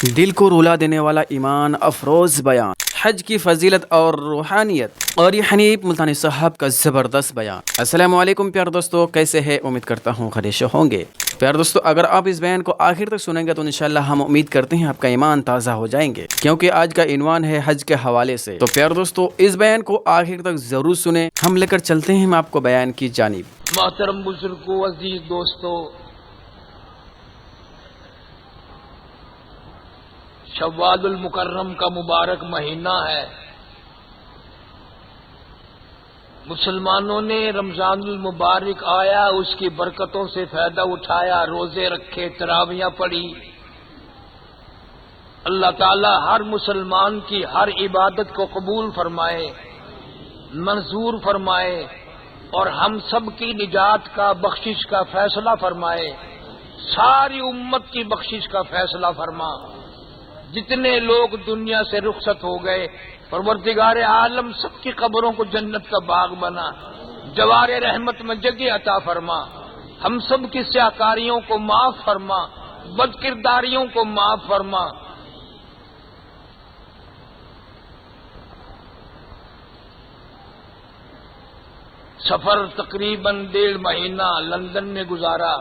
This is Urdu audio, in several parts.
دل کو رولا دینے والا ایمان افروز بیان، حج کی فضیلت اور روحانیت، اور یہ حنیف ملتانی صاحب کا زبردست بیان۔ السلام علیکم پیار دوستو، کیسے ہیں؟ امید کرتا ہوں خیریت ہوں گے۔ پیار دوستو، اگر آپ اس بیان کو آخر تک سنیں گے تو انشاءاللہ ہم امید کرتے ہیں آپ کا ایمان تازہ ہو جائیں گے، کیونکہ آج کا عنوان ہے حج کے حوالے سے۔ تو پیار دوستو، اس بیان کو آخر تک ضرور سنیں، ہم لے کر چلتے ہیں آپ کو بیان کی جانب۔ محترم بزرگوں، عزیز دوستو، شوال المکرم کا مبارک مہینہ ہے۔ مسلمانوں نے رمضان المبارک آیا، اس کی برکتوں سے فائدہ اٹھایا، روزے رکھے، تراویحاں پڑھی۔ اللہ تعالی ہر مسلمان کی ہر عبادت کو قبول فرمائے، منظور فرمائے، اور ہم سب کی نجات کا، بخشش کا فیصلہ فرمائے، ساری امت کی بخشش کا فیصلہ فرما۔ جتنے لوگ دنیا سے رخصت ہو گئے، پروردگار عالم سب کی قبروں کو جنت کا باغ بنا، جوار رحمت میں جگہ عطا فرما، ہم سب کی سیاکاریوں کو معاف فرما، بد کرداریوں کو معاف فرما۔ سفر تقریباً 1.5 مہینہ لندن میں گزارا،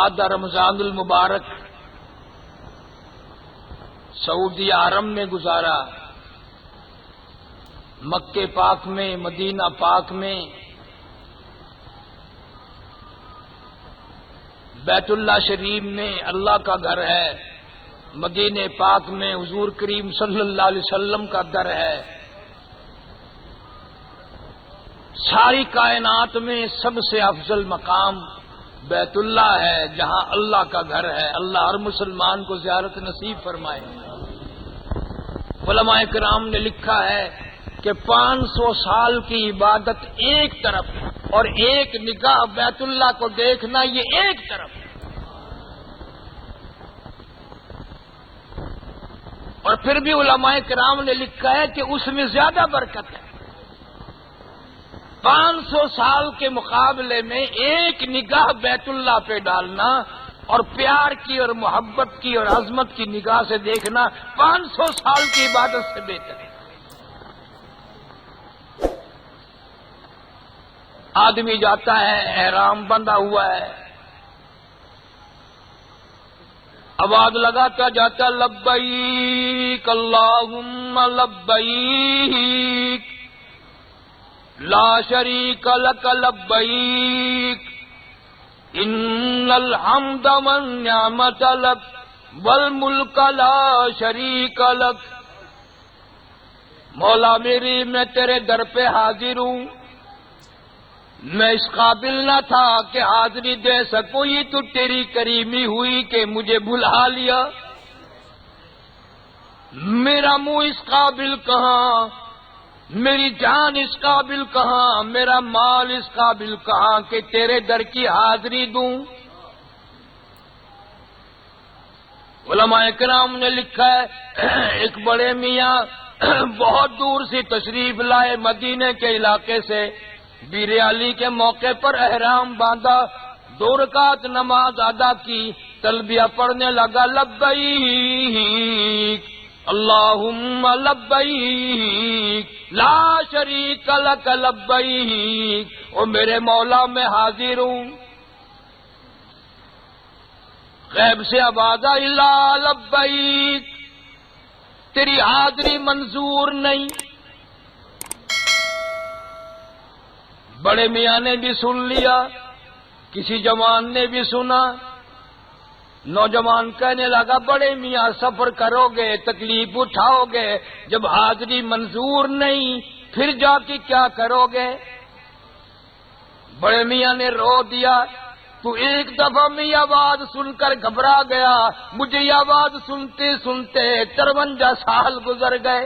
آدھا رمضان المبارک سعودی حرم میں گزارا، مکہ پاک میں، مدینہ پاک میں، بیت اللہ شریف میں اللہ کا گھر ہے، مدینہ پاک میں حضور کریم صلی اللہ علیہ وسلم کا در ہے۔ ساری کائنات میں سب سے افضل مقام بیت اللہ ہے، جہاں اللہ کا گھر ہے۔ اللہ ہر مسلمان کو زیارت نصیب فرمائے۔ علماء کرام نے لکھا ہے کہ 500 سال کی عبادت ایک طرف اور ایک نگاہ بیت اللہ کو دیکھنا یہ ایک طرف، اور پھر بھی علماء کرام نے لکھا ہے کہ اس میں زیادہ برکت ہے۔ 500 سال کے مقابلے میں ایک نگاہ بیت اللہ پہ ڈالنا اور پیار کی اور محبت کی اور عظمت کی نگاہ سے دیکھنا 500 سال کی عبادت سے بہتر ہے۔ آدمی جاتا ہے، احرام بندھا ہوا ہے، آواز لگاتا جاتا لبیک اللہم لبیک لا شریک لک لبیک ان الحمد والنعمت لک والملک لا شریک لک۔ مولا میری، میں تیرے در پہ حاضر ہوں، میں اس قابل نہ تھا کہ حاضری دے سکوں، یہ تو تیری کریمی ہوئی کہ مجھے بلا لیا۔ میرا منہ اس قابل کہاں، میری جان اس قابل کہاں، میرا مال اس قابل کہاں کہ تیرے در کی حاضری دوں۔ علماء کرام نے لکھا ہے ایک بڑے میاں بہت دور سے تشریف لائے، مدینے کے علاقے سے، بیر علی کے موقع پر احرام باندھا، 2 رکعت نماز ادا کی، تلبیہ پڑھنے لگا لبیک اللہم لبیک لا شریک لک لبیک، او میرے مولا میں حاضر ہوں۔ غیب سے آواز آئی لا لبیک، تیری حاضری منظور نہیں۔ بڑے میاں نے بھی سن لیا، کسی جوان نے بھی سنا۔ نوجوان کہنے لگا بڑے میاں سفر کرو گے، تکلیف اٹھاؤ گے، جب حاضری منظور نہیں پھر جا کے کیا کرو گے؟ بڑے میاں نے رو دیا، تو ایک دفعہ میں یہ آواز سن کر گھبرا گیا، مجھے یہ آواز سنتے سنتے 53 سال گزر گئے۔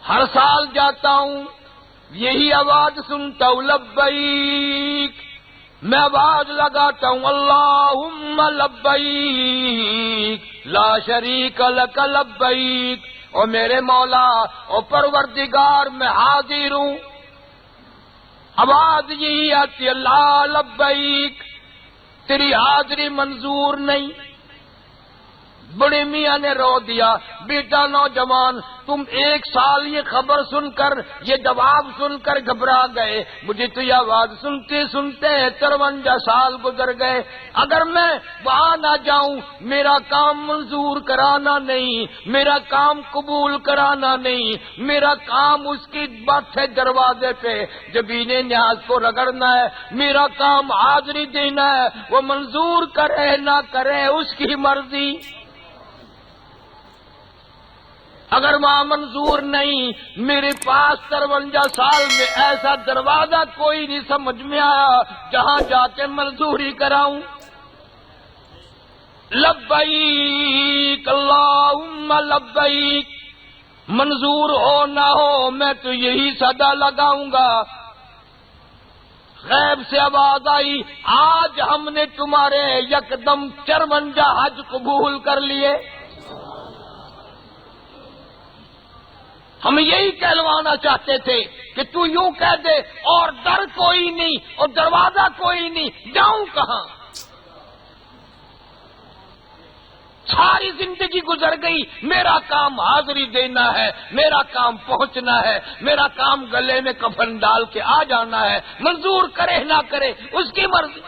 ہر سال جاتا ہوں، یہی آواز سنتا ہوں لبیک، میں آواز لگاتا ہوں اللہم لبیک لا شریک لک لبیک، او میرے مولا، او پروردگار، میں حاضر ہوں۔ آواز یہی آتی ہے لا لبیک تیری حاضری منظور نہیں۔ بڑے میاں نے رو دیا، بیٹا نوجوان تم 1 سال یہ خبر سن کر، یہ جواب سن کر گھبرا گئے، مجھے تو یہ آواز سنتے سنتے 53 سال گزر گئے۔ اگر میں وہاں نہ جاؤں، میرا کام منظور کرانا نہیں، میرا کام قبول کرانا نہیں، میرا کام اس کی باتیں دروازے پہ جبین نیاز کو رگڑنا ہے، میرا کام حاضری دینا ہے، وہ منظور کرے نہ کرے اس کی مرضی۔ اگر وہاں منظور نہیں، میرے پاس 53 سال میں ایسا دروازہ کوئی نہیں سمجھ میں آیا جہاں جا کے منظوری کراؤں۔ لبیک اللہم لبیک، منظور ہو نہ ہو میں تو یہی صدا لگاؤں گا۔ غیب سے آواز آئی، آج ہم نے تمہارے یکدم 54 حج قبول کر لیے۔ ہم یہی کہلوانا چاہتے تھے کہ تو یوں کہہ دے اور در کوئی نہیں اور دروازہ کوئی نہیں، جاؤں کہاں؟ ساری زندگی گزر گئی، میرا کام حاضری دینا ہے، میرا کام پہنچنا ہے، میرا کام گلے میں کفن ڈال کے آ جانا ہے، منظور کرے نہ کرے اس کی مرضی۔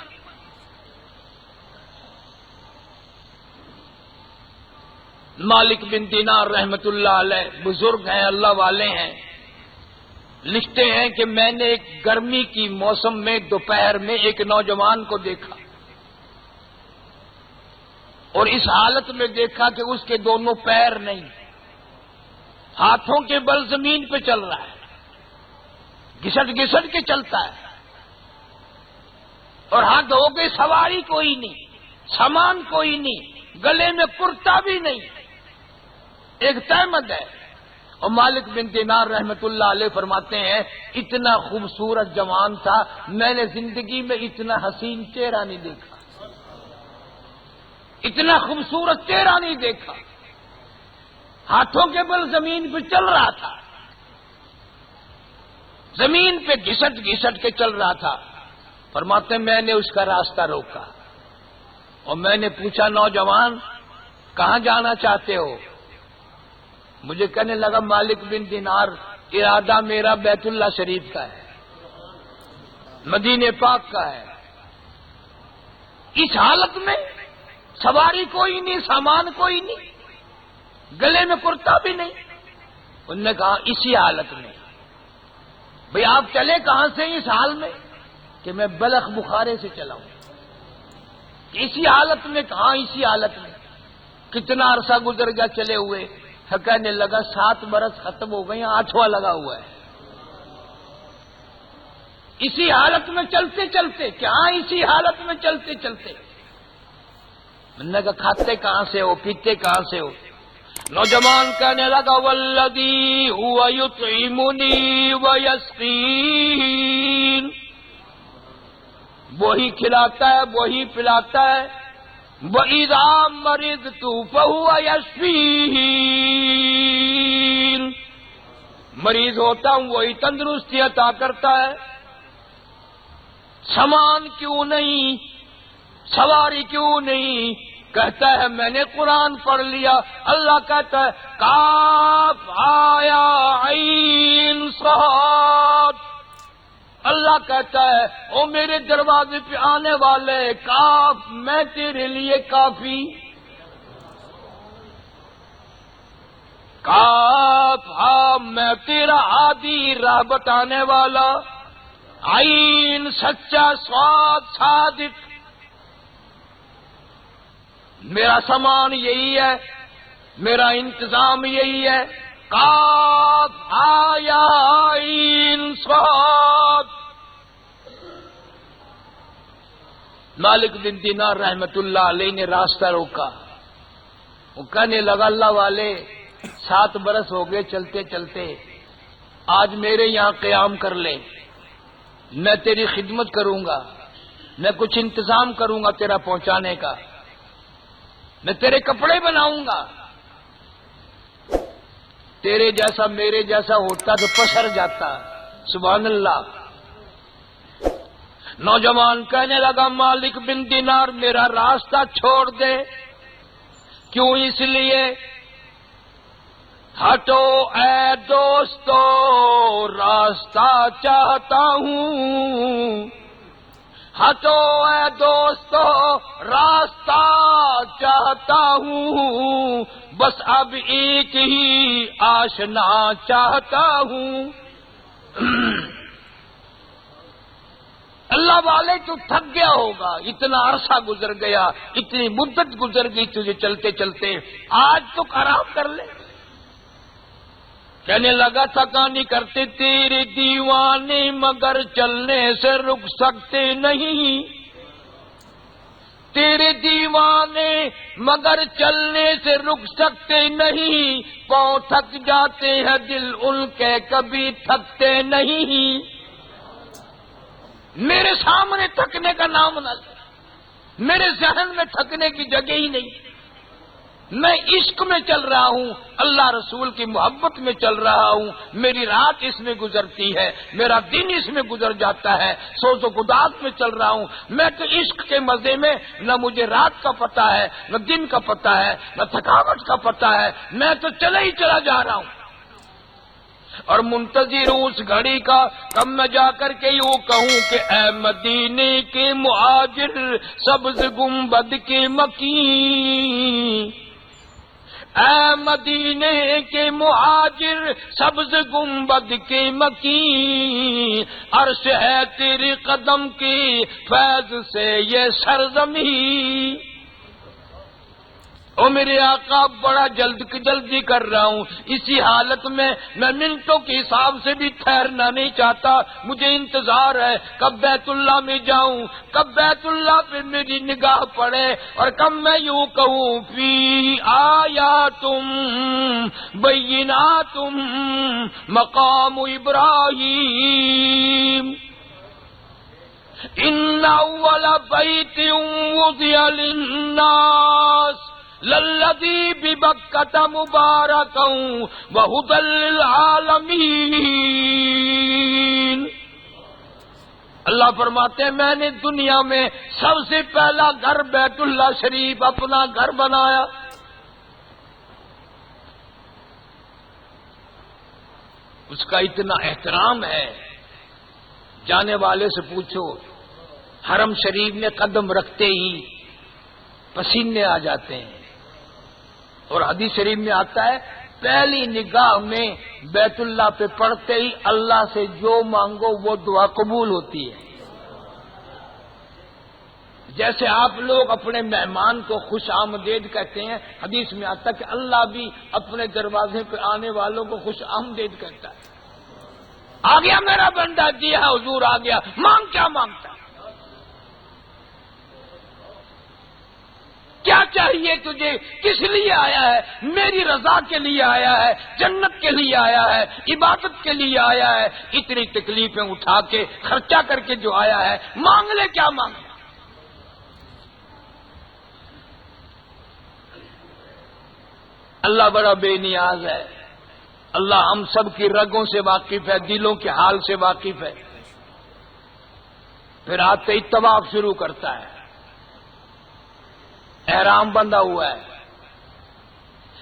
مالک بن دینار رحمت اللہ علیہ بزرگ ہیں، اللہ والے ہیں، لکھتے ہیں کہ میں نے ایک گرمی کی موسم میں دوپہر میں ایک نوجوان کو دیکھا، اور اس حالت میں دیکھا کہ اس کے دونوں پیر نہیں، ہاتھوں کے بل زمین پہ چل رہا ہے، گھسٹ گھسٹ کے چلتا ہے، اور ہاتھ ہو گئے، سواری کوئی نہیں، سامان کوئی نہیں، گلے میں کرتا بھی نہیں، ایک تہمد ہے۔ اور مالک بن دینار رحمت اللہ علیہ فرماتے ہیں اتنا خوبصورت جوان تھا، میں نے زندگی میں اتنا حسین چہرہ نہیں دیکھا، اتنا خوبصورت چہرہ نہیں دیکھا، ہاتھوں کے بل زمین پہ چل رہا تھا، زمین پہ گھسٹ گھسٹ کے چل رہا تھا۔ فرماتے ہیں میں نے اس کا راستہ روکا اور میں نے پوچھا نوجوان کہاں جانا چاہتے ہو؟ مجھے کہنے لگا مالک بن دینار ارادہ میرا بیت اللہ شریف کا ہے، مدینے پاک کا ہے۔ اس حالت میں سواری کوئی نہیں، سامان کوئی نہیں، گلے میں کرتا بھی نہیں۔ انہوں نے کہا اسی حالت میں بھئی آپ چلے کہاں سے اس حال میں؟ کہ میں بلخ بخارے سے چلا ہوں۔ اسی حالت میں کہاں؟ اسی حالت میں۔ کتنا عرصہ گزر گیا چلے ہوئے؟ کہنے لگا 7 برس ختم ہو گئے، 8واں لگا ہوا ہے۔ اسی حالت میں چلتے چلتے، کیا اسی حالت میں چلتے چلتے؟ میں نے کہا کھاتے کہاں سے ہو، پیتے کہاں سے ہو؟ نوجوان کہنے لگا والذی هو یطعمنی ویسقین، وہی کھلاتا ہے، وہی پلاتا ہے۔ وَإِذَا مَرِضْتُ فَهُوَ يَشْفِينِ، مریض ہوتا ہوں وہی تندرستی عطا کرتا ہے۔ سامان کیوں نہیں، سواری کیوں نہیں؟ کہتا ہے میں نے قرآن پڑھ لیا۔ اللہ کہتا ہے کاف آیا عین صاد، اللہ کہتا ہے او میرے دروازے پہ آنے والے کاف میں تیرے لیے کافی، کاف ہاں میں تیرا ہادی راہ بتانے والا، عین سچا، صاد صادق، میرا سامان یہی ہے، میرا انتظام یہی ہے۔ کاف آیا عین صاد۔ مالک بن دینار رحمت اللہ علیہ نے راستہ روکا، وہ کہنے لگا اللہ والے 7 برس ہو گئے چلتے چلتے، آج میرے یہاں قیام کر لے، میں تیری خدمت کروں گا، میں کچھ انتظام کروں گا تیرا پہنچانے کا، میں تیرے کپڑے بناؤں گا، تیرے جیسا میرے جیسا ہوتا تو پسر جاتا۔ سبحان اللہ۔ نوجوان کہنے لگا مالک بن دینار میرا راستہ چھوڑ دے. کیوں؟ اس لیے ہٹو اے دوستو راستہ چاہتا ہوں، ہٹو اے دوستو راستہ چاہتا ہوں، بس اب ایک ہی آشنا چاہتا ہوں. اللہ والے تو تھک گیا ہوگا، اتنا عرصہ گزر گیا، اتنی مدت گزر گئی تجھے چلتے چلتے، آج تو آرام کر لے. کہنے لگا تھکا نہیں کرتے تیرے دیوانے مگر چلنے سے رک سکتے نہیں، تیرے دیوانے مگر چلنے سے رک سکتے نہیں، پاؤں تھک جاتے ہیں دل ان کے کبھی تھکتے نہیں. میرے سامنے تھکنے کا نام نہ لے، میرے ذہن میں تھکنے کی جگہ ہی نہیں. میں عشق میں چل رہا ہوں، اللہ رسول کی محبت میں چل رہا ہوں، میری رات اس میں گزرتی ہے، میرا دن اس میں گزر جاتا ہے، سوز و گداز میں چل رہا ہوں. میں تو عشق کے مزے میں نہ مجھے رات کا پتہ ہے، نہ دن کا پتہ ہے، نہ تھکاوٹ کا پتہ ہے، میں تو چلا ہی چلا جا رہا ہوں. اور منتظر ہوں اس گھڑی کا کب میں جا کر کے یوں کہوں کہ اے مدینے کے مہاجر سبز گنبد کے مکین، اے مدینے کے مہاجر سبز گنبد کے مکین، عرش ہے تیرے قدم کی فیض سے یہ سرزمین. او میرے آقا بڑا جلدی کر رہا ہوں، اسی حالت میں منٹوں کے حساب سے بھی ٹھہرنا نہیں چاہتا. مجھے انتظار ہے کب بیت اللہ میں جاؤں، کب بیت اللہ پہ میری نگاہ پڑے، اور کب میں یوں کہوں فی آیاتم بیناتم مقام ابراہیم ان اول بیت وضع للناس للذی ببکۃ مبارکا وہدی للعالمین. اللہ فرماتے ہیں میں نے دنیا میں سب سے پہلا گھر بیت اللہ شریف اپنا گھر بنایا. اس کا اتنا احترام ہے، جانے والے سے پوچھو حرم شریف میں قدم رکھتے ہی پسینے آ جاتے ہیں. اور حدیث شریف میں آتا ہے پہلی نگاہ میں بیت اللہ پہ پڑھتے ہی اللہ سے جو مانگو وہ دعا قبول ہوتی ہے. جیسے آپ لوگ اپنے مہمان کو خوش آمدید کہتے ہیں، حدیث میں آتا ہے کہ اللہ بھی اپنے دروازے پہ آنے والوں کو خوش آمدید کہتا ہے. آ گیا میرا بندہ، جی ہاں حضور آ گیا، مانگ کیا مانگتا ہے؟ کیا چاہیے تجھے؟ کس لیے آیا ہے؟ میری رضا کے لیے آیا ہے، جنت کے لیے آیا ہے، عبادت کے لیے آیا ہے. اتنی تکلیفیں اٹھا کے خرچہ کر کے جو آیا ہے، مانگ لے. کیا مانگ؟ اللہ بڑا بے نیاز ہے. اللہ ہم سب کی رگوں سے واقف ہے، دلوں کے حال سے واقف ہے. پھر آتے ہی طواف شروع کرتا ہے، احرام بندھا ہوا ہے،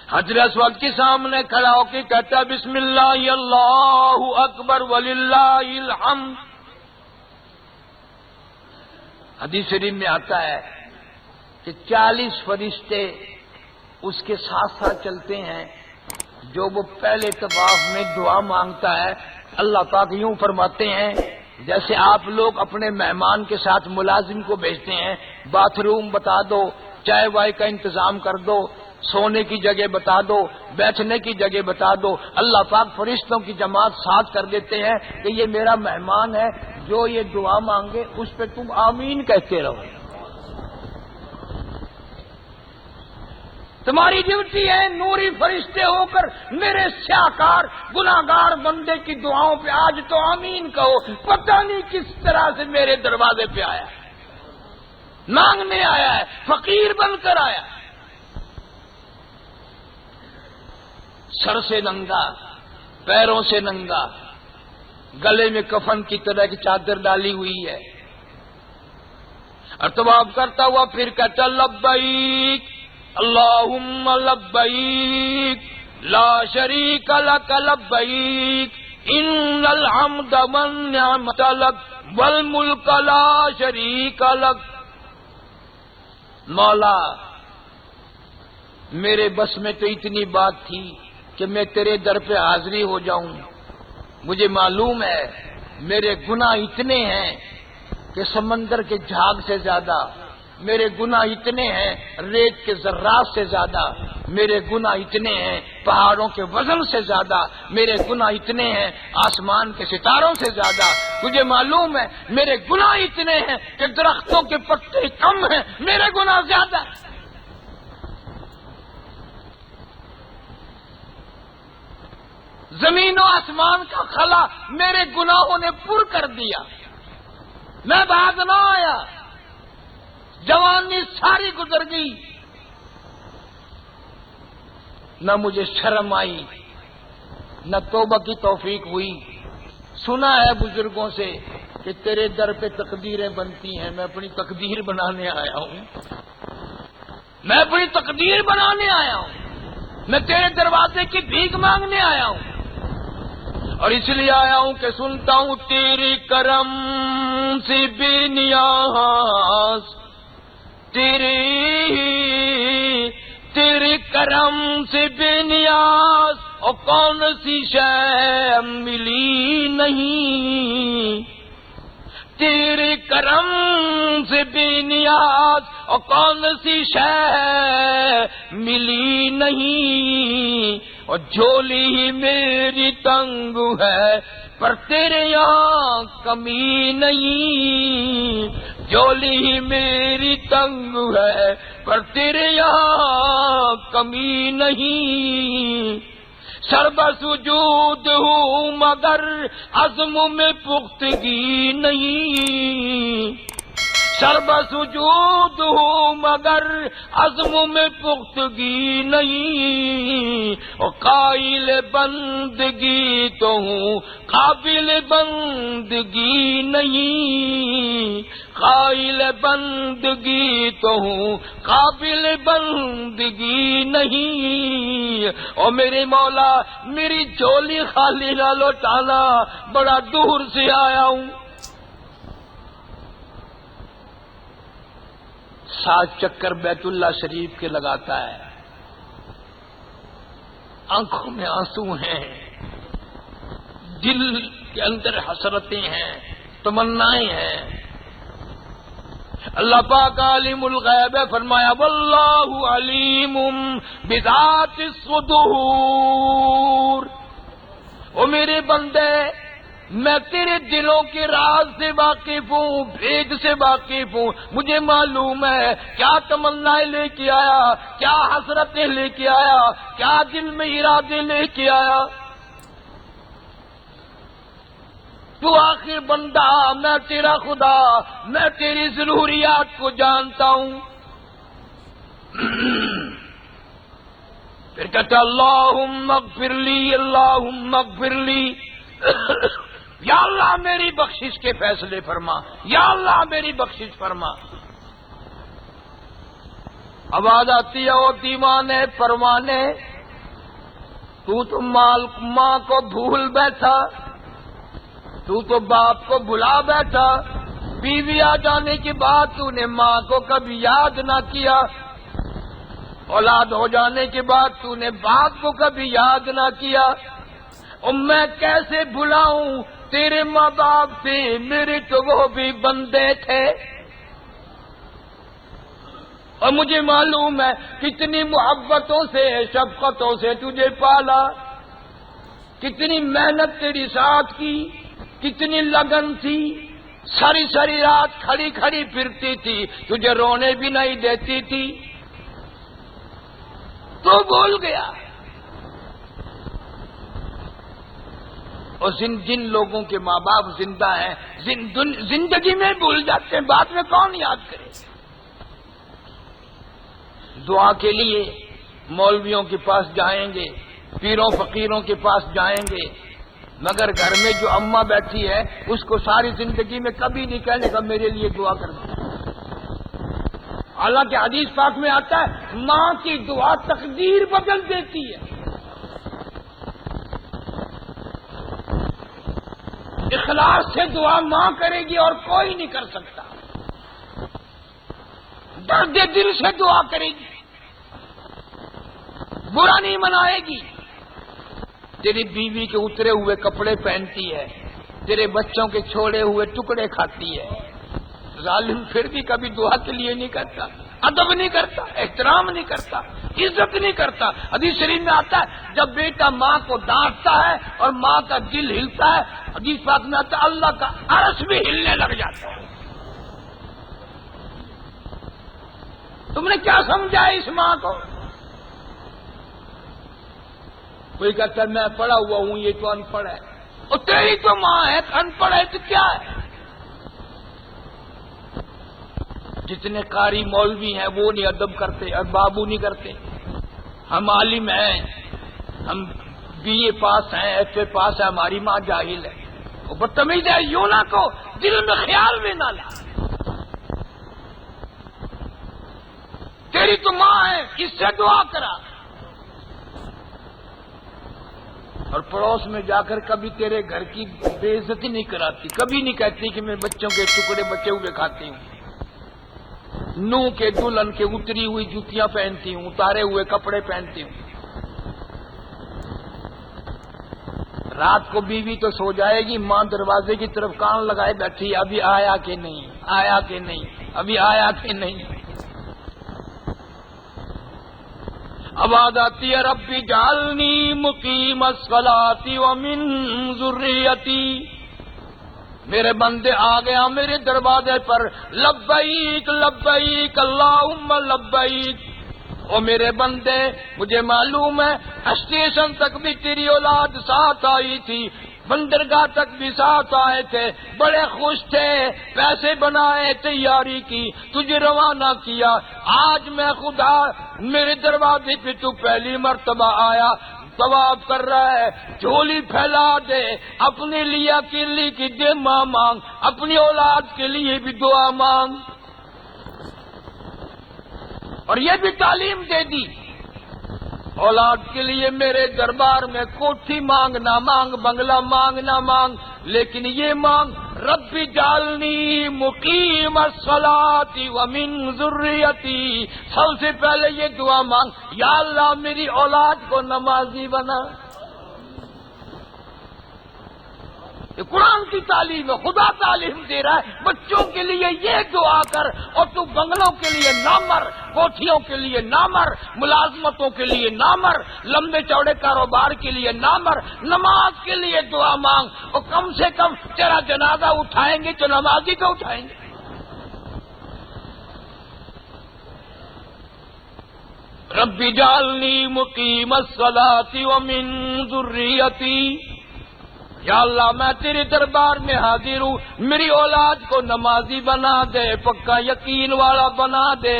حجر اسود کے سامنے کھڑا ہو کے کہتا ہے بسم اللہ اللہ اکبر وللہ الحمد. حدیث شریف میں آتا ہے کہ 40 فرشتے اس کے ساتھ ساتھ چلتے ہیں. جو وہ پہلے طواف میں دعا مانگتا ہے، اللہ پاک یوں فرماتے ہیں جیسے آپ لوگ اپنے مہمان کے ساتھ ملازم کو بھیجتے ہیں، باتھ روم بتا دو، چائے وائے کا انتظام کر دو، سونے کی جگہ بتا دو، بیٹھنے کی جگہ بتا دو. اللہ پاک فرشتوں کی جماعت ساتھ کر دیتے ہیں کہ یہ میرا مہمان ہے، جو یہ دعا مانگے اس پہ تم آمین کہتے رہو. تمہاری ڈیوٹی ہے نوری فرشتے ہو کر میرے سیاکار گناہگار بندے کی دعاؤں پہ آج تو آمین کہو. پتہ نہیں کس طرح سے میرے دروازے پہ آیا ہے، مانگنے آیا ہے، فقیر بن کر آیا ہے، سر سے ننگا، پیروں سے ننگا، گلے میں کفن کی طرح کی چادر ڈالی ہوئی ہے، اور طواف کرتا ہوا پھر کہتا لبیک اللہم لبیک لا شریک لک لبیک ان الحمد والنعمت لک والملک لا شریک لک۔ مولا میرے بس میں تو اتنی بات تھی کہ میں تیرے در پہ حاضری ہو جاؤں، مجھے معلوم ہے میرے گناہ اتنے ہیں کہ سمندر کے جھاگ سے زیادہ، میرے گناہ اتنے ہیں ریت کے ذرات سے زیادہ، میرے گناہ اتنے ہیں پہاڑوں کے وزن سے زیادہ، میرے گناہ اتنے ہیں آسمان کے ستاروں سے زیادہ۔ تجھے معلوم ہے میرے گناہ اتنے ہیں کہ درختوں کے پتے کم ہیں، میرے گناہ زیادہ ہیں۔ زمین و آسمان کا خلا میرے گناہوں نے پر کر دیا، میں باز نہ آیا، جوانی ساری گزر گئی، نہ مجھے شرم آئی نہ توبہ کی توفیق ہوئی۔ سنا ہے بزرگوں سے کہ تیرے در پہ تقدیریں بنتی ہیں، میں اپنی تقدیر بنانے آیا ہوں، میں اپنی تقدیر بنانے آیا ہوں، میں تیرے دروازے کی بھیک مانگنے آیا ہوں، اور اس لیے آیا ہوں کہ سنتا ہوں تیری کرم سے بے نیاز، تیرے کرم سے بے نیاز، اور کون سی شے ملی نہیں، تیرے کرم سے بے نیاز، اور کون سی شے ملی نہیں، اور جھولی ہی میری تنگ ہے پر تیرے یہاں کمی نہیں، جھولی ہی میری تنگ ہے پر تیرے یہاں کمی نہیں، سرب سجود ہوں مگر عزم میں پختگی نہیں، سرب سجود ہوں مگر عزم میں پختگی نہیں، اور قائل بندگی تو ہوں قابل بندگی نہیں، قائل بندگی تو ہوں قابل بندگی نہیں، اور میرے مولا میری جھولی خالی نہ لوٹانا، بڑا دور سے آیا ہوں۔ 7 چکر بیت اللہ شریف کے لگاتا ہے، آنکھوں میں آنسو ہیں، دل کے اندر حسرتیں ہیں، تمنائیں ہیں۔ اللہ پاک عالم الغیب ہے، فرمایا واللہ علیم بذات الصدور، او میرے بندے میں تیرے دلوں کے راز سے واقف ہوں، بھید سے واقف ہوں، مجھے معلوم ہے کیا تمنائیں لے کے آیا، کیا حسرتیں لے کے آیا، کیا دل میں ارادے لے کے آیا۔ تو آخر بندہ میں تیرا خدا، میں تیری ضروریات کو جانتا ہوں۔ پھر کہتا اللہم اغفر لی، اللہم اغفر لی، یا اللہ میری بخشش کے فیصلے فرما، یا اللہ میری بخشش فرما۔ آواز آتی ہے او دیوانے پروانے، تو ماں کو بھول بیٹھا، تو باپ کو بھلا بیٹھا، بیوی آ جانے کے بعد تو نے ماں کو کبھی یاد نہ کیا، اولاد ہو جانے کے بعد تو نے باپ کو کبھی یاد نہ کیا، اور میں کیسے بھلاؤں تیرے ماں باپ سے، میرے تو وہ بھی بندے تھے، اور مجھے معلوم ہے کتنی محبتوں سے شفقتوں سے تجھے پالا، کتنی محنت تیری ساتھ کی، کتنی لگن تھی، ساری ساری رات کھڑی کھڑی پھرتی تھی، تجھے رونے بھی نہیں دیتی تھی، تو بھول گیا۔ اور جن لوگوں کے ماں باپ زندہ ہیں زندگی میں بھول جاتے ہیں، بعد میں کون یاد کرے۔ دعا کے لیے مولویوں کے پاس جائیں گے، پیروں فقیروں کے پاس جائیں گے، مگر گھر میں جو اماں بیٹھی ہے اس کو ساری زندگی میں کبھی نہیں کہنے کا میرے لیے دعا کر دیں۔ حالانکہ حدیث پاک میں آتا ہے ماں کی دعا تقدیر بدل دیتی ہے. اخلاص سے دعا ماں کرے گی اور کوئی نہیں کر سکتا. درد دل سے دعا کرے گی, برا نہیں منائے گی. تیری بیوی کے اترے ہوئے کپڑے پہنتی ہے, تیرے بچوں کے چھوڑے ہوئے ٹکڑے کھاتی ہے. ظالم پھر بھی کبھی دعا کے لیے نہیں کرتا, ادب نہیں کرتا, احترام نہیں کرتا, عزت نہیں کرتا. حدیث شریف میں آتا ہے جب بیٹا ماں کو ڈانٹتا ہے اور ماں کا دل ہلتا ہے, حدیث پاک میں آتا ہے اللہ کا عرش بھی ہلنے لگ جاتا ہے. تم نے کیا سمجھا اس ماں کو؟ کوئی کہتا ہے میں پڑھا ہوا ہوں, یہ تو ان پڑھ ہے. اور تیری تو ماں ہے, ان پڑھ ہے تو کیا ہے؟ جتنے قاری مولوی ہیں وہ نہیں ادب کرتے اور بابو نہیں کرتے. ہم عالم ہیں, ہم بی اے پاس ہیں, ایف اے پاس ہے, ہماری ماں جاہل ہے. وہ بدتمیز ہے, یوں نہ کو دل میں خیال میں نہ لا. تیری تو ماں ہے, اس سے دعا کرا. اور پڑوس میں جا کر کبھی تیرے گھر کی بے عزتی نہیں کراتی, کبھی نہیں کہتی کہ میں بچوں کے ٹکڑے بچے ہوئے کھاتی ہوں, نو کے دلہن کے اتری ہوئی جوتیاں پہنتی ہوں, اتارے ہوئے کپڑے پہنتی ہوں. رات کو بیوی تو سو جائے گی, ماں دروازے کی طرف کان لگائے بیٹھی, ابھی آیا کہ نہیں, آیا کہ نہیں, ابھی آیا کہ نہیں. آواز آتی ہے ربی جعلنی مقیم الصلاۃ ومن ذریتی. میرے بندے آ گیا میرے دروازے پر, لبیک لبیک اللہم لبیک. او میرے بندے مجھے معلوم ہے اسٹیشن تک بھی تیری اولاد ساتھ آئی تھی, بندرگاہ تک بھی ساتھ آئے تھے, بڑے خوش تھے, پیسے بنائے, تیاری کی, تجھے روانہ کیا. آج میں خدا میرے دروازے پہ تو پہلی مرتبہ آیا, طواف کر رہا ہے, جھولی پھیلا دے, اپنے لیے اکیلی کی دے ماں مانگ, اپنی اولاد کے لیے بھی دعا مانگ. اور یہ بھی تعلیم دے دی اولاد کے لیے میرے دربار میں کوٹھی مانگ نہ مانگ, بنگلہ مانگ نہ مانگ, لیکن یہ مانگ ربی جعلنی مقیم الصلاۃ ومن ذریتی. سب سے پہلے یہ دعا مانگ, یا اللہ میری اولاد کو نمازی بنا. یہ قرآن کی تعلیم ہے, خدا تعلیم دے رہا ہے بچوں کے لیے یہ دعا کر, اور تو بنگلوں کے لیے نہ مر, کوٹھیوں کے لیے نہ مر, ملازمتوں کے لیے نہ مر, لمبے چوڑے کاروبار کے لیے نہ مر, نماز کے لیے دعا مانگ. اور کم سے کم تیرا جنازہ اٹھائیں گے تو نمازی کو اٹھائیں گے. ربی جعلنی مقیم الصلاۃ ومن ذریتی. یا اللہ میں تیرے دربار میں حاضر ہوں, میری اولاد کو نمازی بنا دے, پکا یقین والا بنا دے.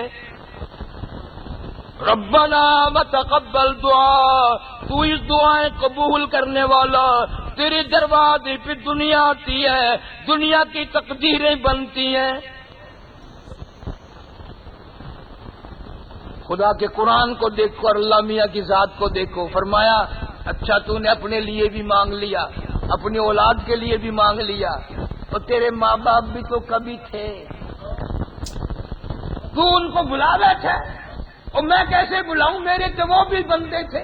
ربنا وتقبل دعا, تو اس دعائیں قبول کرنے والا. تیرے دروازے پہ دنیا آتی ہے, دنیا کی تقدیریں بنتی ہیں. خدا کے قرآن کو دیکھو, اللہ میاں کی ذات کو دیکھو. فرمایا اچھا تو نے اپنے لیے بھی مانگ لیا, اپنی اولاد کے لیے بھی مانگ لیا, اور تیرے ماں باپ بھی تو کبھی تھے, تو ان کو بلا بیٹھا, اور میں کیسے بلاؤں, میرے تو وہ بھی بندے تھے.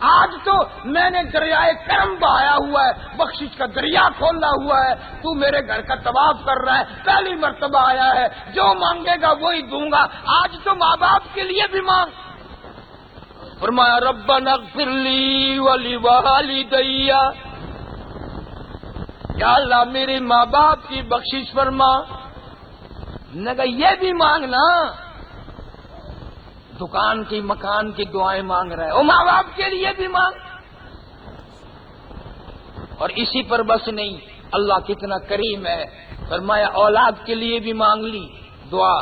آج تو میں نے دریائے کرم بہایا ہوا ہے, بخشش کا دریا کھولا ہوا ہے, تو میرے گھر کا طواف کر رہا ہے, پہلی مرتبہ آیا ہے, جو مانگے گا وہی دوں گا. آج تو ماں باپ کے لیے بھی مانگ. فرمایا ربنا اغفر لی ولوالدی, یا اللہ میرے ماں باپ کی بخشش فرما. نے کہا یہ بھی مانگنا, دکان کی مکان کی دعائیں مانگ رہے, اور ماں باپ کے لیے بھی مانگ. اور اسی پر بس نہیں, اللہ کتنا کریم ہے, فرمایا اولاد کے لیے بھی مانگ لی دعا,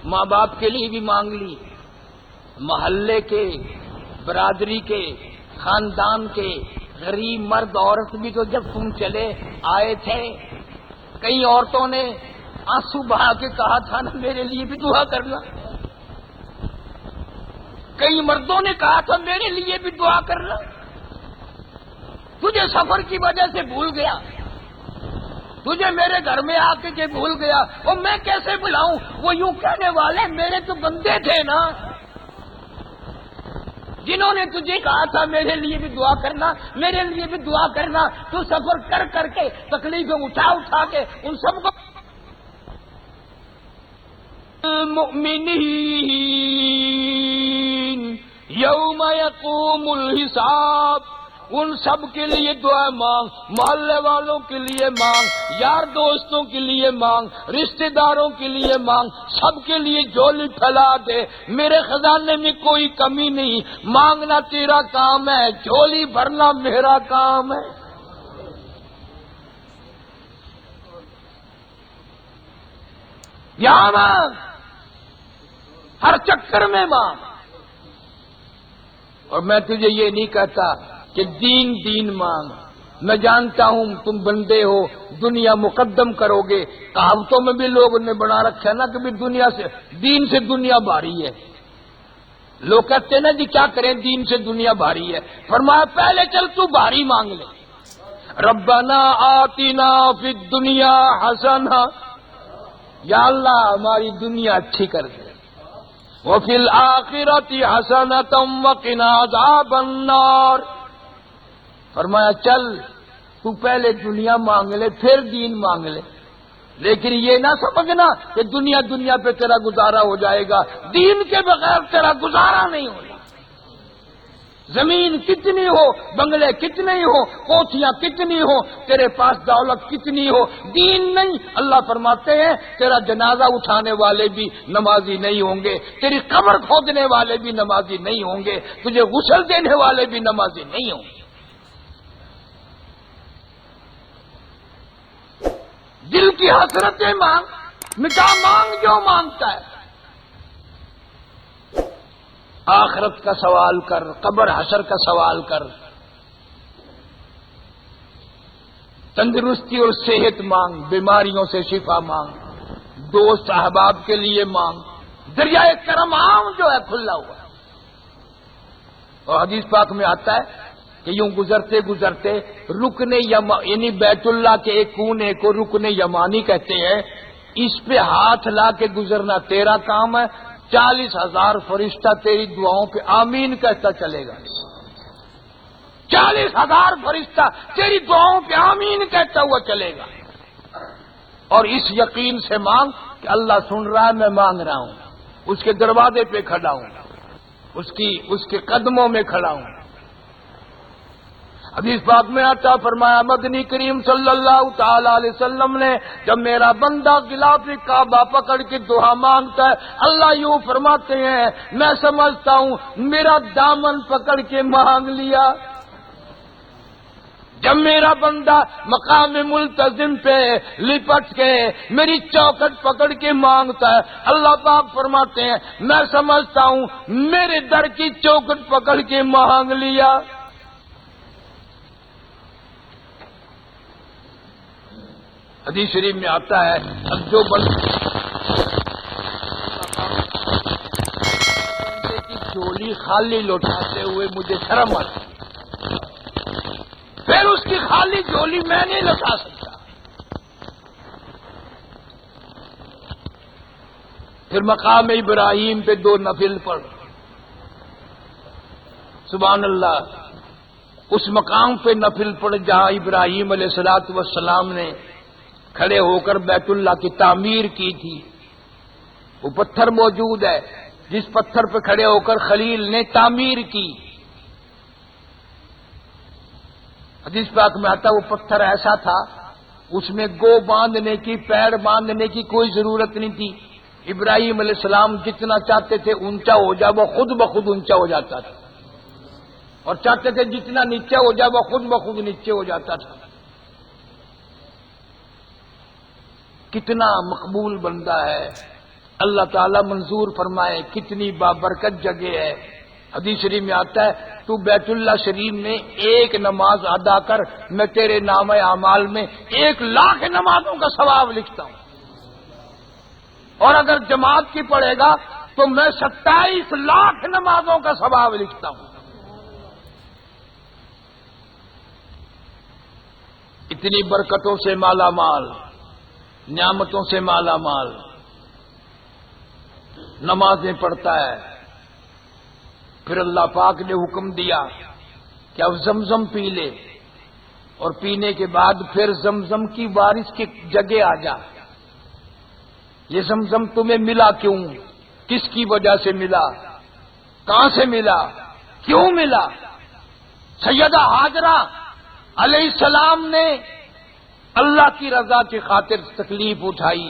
ماں باپ کے لیے بھی مانگ لی, محلے کے, برادری کے, خاندان کے غریب مرد عورت بھی تو جب تم چلے آئے تھے. کئی عورتوں نے آنسو بہا کے کہا تھا نا میرے لیے بھی دعا کرنا. کئی مردوں نے کہا تھا میرے لیے بھی دعا کرنا. تجھے سفر کی وجہ سے بھول گیا, تجھے میرے گھر میں آ کے بھول گیا, اور میں کیسے بلاؤں؟ وہ یوں کہنے والے میرے تو بندے تھے نا, جنہوں نے تجھے کہا تھا میرے لیے بھی دعا کرنا, میرے لیے بھی دعا کرنا. تو سفر کر کر کے تکلیفیں اٹھا کے ان سب کو المؤمنین یوم یقوم الحساب, ان سب کے لیے دعا مانگ, محلے والوں کے لیے مانگ, یار دوستوں کے لیے مانگ, رشتہ داروں کے لیے مانگ, سب کے لیے جھولی پھیلا دے. میرے خزانے میں کوئی کمی نہیں. مانگنا تیرا کام ہے, جھولی بھرنا میرا کام ہے. یہاں مانگ, ہر چکر میں مانگ. اور میں تجھے یہ نہیں کہتا کہ دین مانگ. میں جانتا ہوں تم بندے ہو, دنیا مقدم کرو گے. کہاوتوں میں بھی لوگوں نے بنا رکھا ہے نا کہ دین سے دنیا بھاری ہے. لوگ کہتے ہیں نا جی کیا کریں, دین سے دنیا بھاری ہے. فرمایا پہلے چل تو بھاری مانگ لے. ربنا آتنا فی الدنیا حسنہ, یا اللہ ہماری دنیا اچھی کر دے. وفی الآخرۃ حسنۃ وقنا عذاب النار. فرمایا چل تو پہلے دنیا مانگ لے پھر دین مانگ لے. لیکن یہ نہ سمجھنا کہ دنیا پہ تیرا گزارا ہو جائے گا. دین کے بغیر تیرا گزارا نہیں ہوگا. زمین کتنی ہو, بنگلے کتنے ہی ہو, کوٹھیاں کتنی ہو, تیرے پاس دولت کتنی ہو, دین نہیں. اللہ فرماتے ہیں تیرا جنازہ اٹھانے والے بھی نمازی نہیں ہوں گے, تیری قبر کھودنے والے بھی نمازی نہیں ہوں گے, تجھے غسل دینے والے بھی نمازی نہیں ہوں گے. دل کی حسرتیں مانگ, مٹا مانگ جو مانگتا ہے. آخرت کا سوال کر, قبر حشر کا سوال کر, تندرستی اور صحت مانگ, بیماریوں سے شفا مانگ, دوست احباب کے لیے مانگ. دریائے کرم عام جو ہے کھلا ہوا. اور حدیث پاک میں آتا ہے کہ یوں گزرتے گزرتے رکن یعنی بیت اللہ کے ایک کونے کو رکن یمانی کہتے ہیں, اس پہ ہاتھ لا کے گزرنا تیرا کام ہے. 40,000 فرشتہ تیری دعاؤں پہ آمین کہتا چلے گا. 40,000 فرشتہ تیری دعاؤں پہ آمین کہتا ہوا چلے گا. اور اس یقین سے مانگ کہ اللہ سن رہا ہے, میں مانگ رہا ہوں, اس کے دروازے پہ کھڑا ہوں, اس کے قدموں میں کھڑا ہوں. حدیث پاک میں آتا فرمایا مدنی کریم صلی اللہ تعالی علیہ وسلم نے جب میرا بندہ غلاف کعبہ پکڑ کے دعا مانگتا ہے, اللہ یوں فرماتے ہیں میں سمجھتا ہوں میرا دامن پکڑ کے مانگ لیا. جب میرا بندہ مقام ملتزم پہ لپٹ کے میری چوکھٹ پکڑ کے مانگتا ہے, اللہ پاک فرماتے ہیں میں سمجھتا ہوں میرے در کی چوکھٹ پکڑ کے مانگ لیا. حدیث شریف میں آتا ہے اب جو بندے کی جھولی خالی لوٹاتے ہوئے مجھے شرم آتی, پھر اس کی خالی جھولی میں نہیں لوٹا سکتا. پھر مقام ابراہیم پہ 2 نفل پڑھ, سبحان اللہ. اس مقام پہ نفل پڑھ جہاں ابراہیم علیہ الصلوۃ والسلام نے کھڑے ہو کر بیت اللہ کی تعمیر کی تھی. وہ پتھر موجود ہے جس پتھر پہ کھڑے ہو کر خلیل نے تعمیر کی. حدیث پاک میں آتا وہ پتھر ایسا تھا اس میں گو باندھنے کی, پیر باندھنے کی کوئی ضرورت نہیں تھی. ابراہیم علیہ السلام جتنا چاہتے تھے اونچا ہو جائے وہ خود بخود اونچا ہو جاتا تھا, اور چاہتے تھے جتنا نیچے ہو جائے وہ خود بخود نیچے ہو جاتا تھا. کتنا مقبول بندہ ہے, اللہ تعالیٰ منظور فرمائے. کتنی بابرکت جگہ ہے. حدیث شریف میں آتا ہے تو بیت اللہ شریف میں 1 نماز ادا کر, میں تیرے نام اعمال میں 1,00,000 نمازوں کا ثواب لکھتا ہوں. اور اگر جماعت کی پڑھے گا تو میں 27 لاکھ نمازوں کا ثواب لکھتا ہوں. اتنی برکتوں سے مالا مال، نعمتوں سے مالا مال، نمازیں پڑھتا ہے. پھر اللہ پاک نے حکم دیا کہ اب زمزم پی لے، اور پینے کے بعد پھر زمزم کی بارش کی جگہ آ جا. یہ زمزم تمہیں ملا کیوں؟ کس کی وجہ سے ملا؟ کہاں سے ملا؟ کیوں ملا؟ سیدہ ہاجرہ علیہ السلام نے اللہ کی رضا کی خاطر تکلیف اٹھائی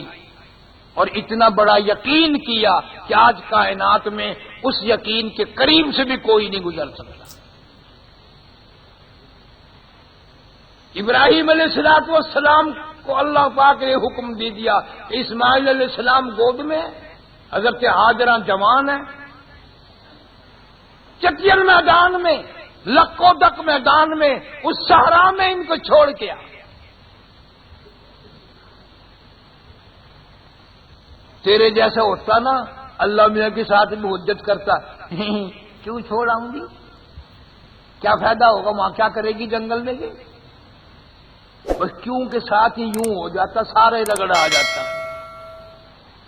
اور اتنا بڑا یقین کیا کہ آج کائنات میں اس یقین کے قریب سے بھی کوئی نہیں گزر سکتا. ابراہیم علیہ السلام کو اللہ پاک نے حکم دے دیا کہ اسماعیل علیہ السلام گود میں، حضرت ہاجرہ جوان ہے، چکیل میدان میں، لکو دک میدان میں، اس صحرا میں ان کو چھوڑ کے آ. تیرے جیسا ہوتا نا اللہ میاں کے ساتھ بھی حجت کرتا، کیوں چھوڑ آؤں گی؟ کیا فائدہ ہوگا؟ وہاں کیا کرے گی جنگل میں گئی؟ بس کیوں کے ساتھ ہی یوں ہو جاتا، سارے رگڑا آ جاتا.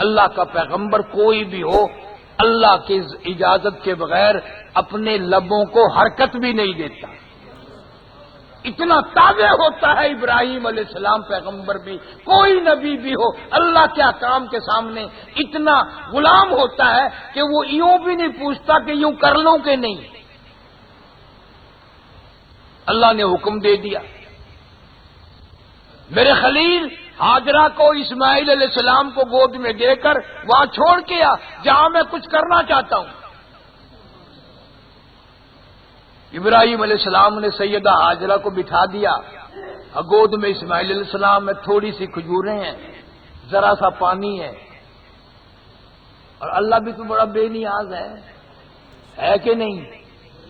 اللہ کا پیغمبر کوئی بھی ہو اللہ کی اجازت کے بغیر اپنے لبوں کو حرکت بھی نہیں دیتا. اتنا تابع ہوتا ہے ابراہیم علیہ السلام پیغمبر بھی، کوئی نبی بھی ہو اللہ کے احکام کے سامنے اتنا غلام ہوتا ہے کہ وہ یوں بھی نہیں پوچھتا کہ یوں کر لوں کہ نہیں. اللہ نے حکم دے دیا. میرے خلیل ہاجرہ کو اسماعیل علیہ السلام کو گود میں دے کر وہاں چھوڑ کے آ جہاں میں کچھ کرنا چاہتا ہوں. ابراہیم علیہ السلام نے سیدہ ہاجرہ کو بٹھا دیا. گود میں اسماعیل علیہ السلام میں تھوڑی سی کھجوریں ہیں، ذرا سا پانی ہے، اور اللہ بھی تو بڑا بے نیاز ہے کہ نہیں؟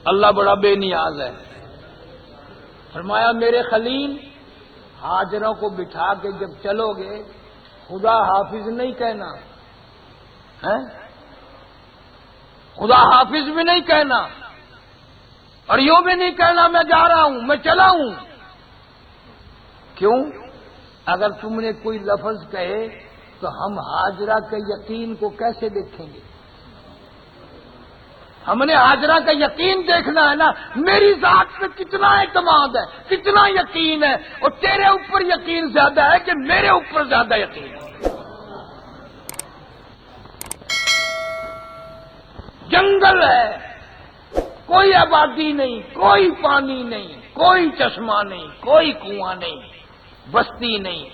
اللہ بڑا بے نیاز ہے. فرمایا میرے خلیل ہاجرہ کو بٹھا کے جب چلو گے خدا حافظ نہیں کہنا، خدا حافظ بھی نہیں کہنا، اور یوں بھی نہیں کہنا میں جا رہا ہوں، میں چلا ہوں. کیوں؟ اگر تم نے کوئی لفظ کہے تو ہم ہاجرہ کے یقین کو کیسے دیکھیں گے؟ ہم نے ہاجرہ کا یقین دیکھنا ہے نا. میری ذات پہ کتنا اعتماد ہے، کتنا یقین ہے، اور تیرے اوپر یقین زیادہ ہے کہ میرے اوپر زیادہ یقین ہے. جنگل ہے، کوئی آبادی نہیں، کوئی پانی نہیں، کوئی چشمہ نہیں، کوئی کنواں نہیں، بستی نہیں،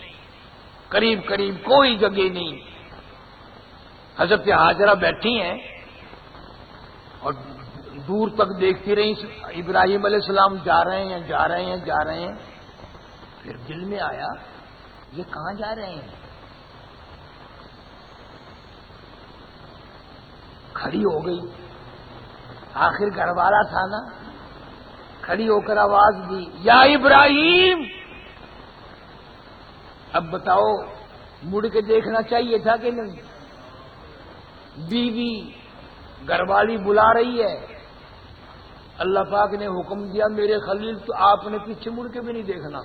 قریب قریب کوئی جگہ نہیں. حضرت ہاجرہ بیٹھی ہیں اور دور تک دیکھتی رہی. ابراہیم علیہ السلام جا رہے ہیں جا رہے ہیں جا رہے ہیں. پھر دل میں آیا یہ کہاں جا رہے ہیں؟ کھڑی ہو گئی، آخر گھر والا تھا نا. کھڑی ہو کر آواز دی یا ابراہیم. اب بتاؤ مڑ کے دیکھنا چاہیے تھا کہ نہیں؟ بیوی گھر والی بلا رہی ہے. اللہ پاک نے حکم دیا میرے خلیل تو آپ نے پیچھے مڑ کے بھی نہیں دیکھنا.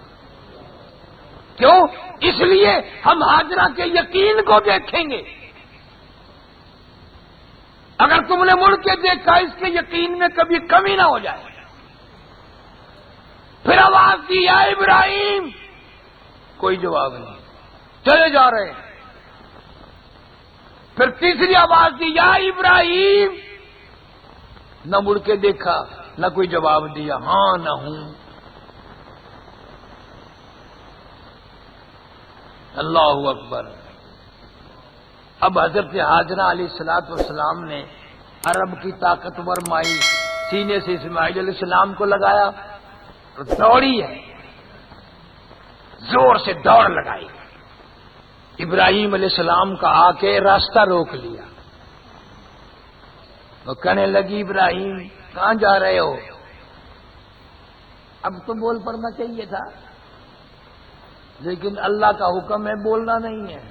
کیوں؟ اس لیے ہم ہاجرہ کے یقین کو دیکھیں گے. اگر تم نے مڑ کے دیکھا اس کے یقین میں کبھی کمی نہ ہو جائے. پھر آواز دی یا ابراہیم، کوئی جواب نہیں، چلے جا رہے ہیں. پھر تیسری آواز دی یا ابراہیم، نہ مڑ کے دیکھا نہ کوئی جواب دیا، ہاں نہ ہوں. اللہ اکبر. اب حضرت ہاجرہ علیہ السلام نے عرب کی طاقتور مائی سینے سے اسماعیل علیہ السلام کو لگایا اور دوڑی ہے، زور سے دوڑ لگائی. ابراہیم علیہ السلام کا آ کے راستہ روک لیا. وہ کہنے لگی ابراہیم کہاں جا رہے ہو؟ اب تو بول پڑنا چاہیے تھا، لیکن اللہ کا حکم ہے بولنا نہیں ہے.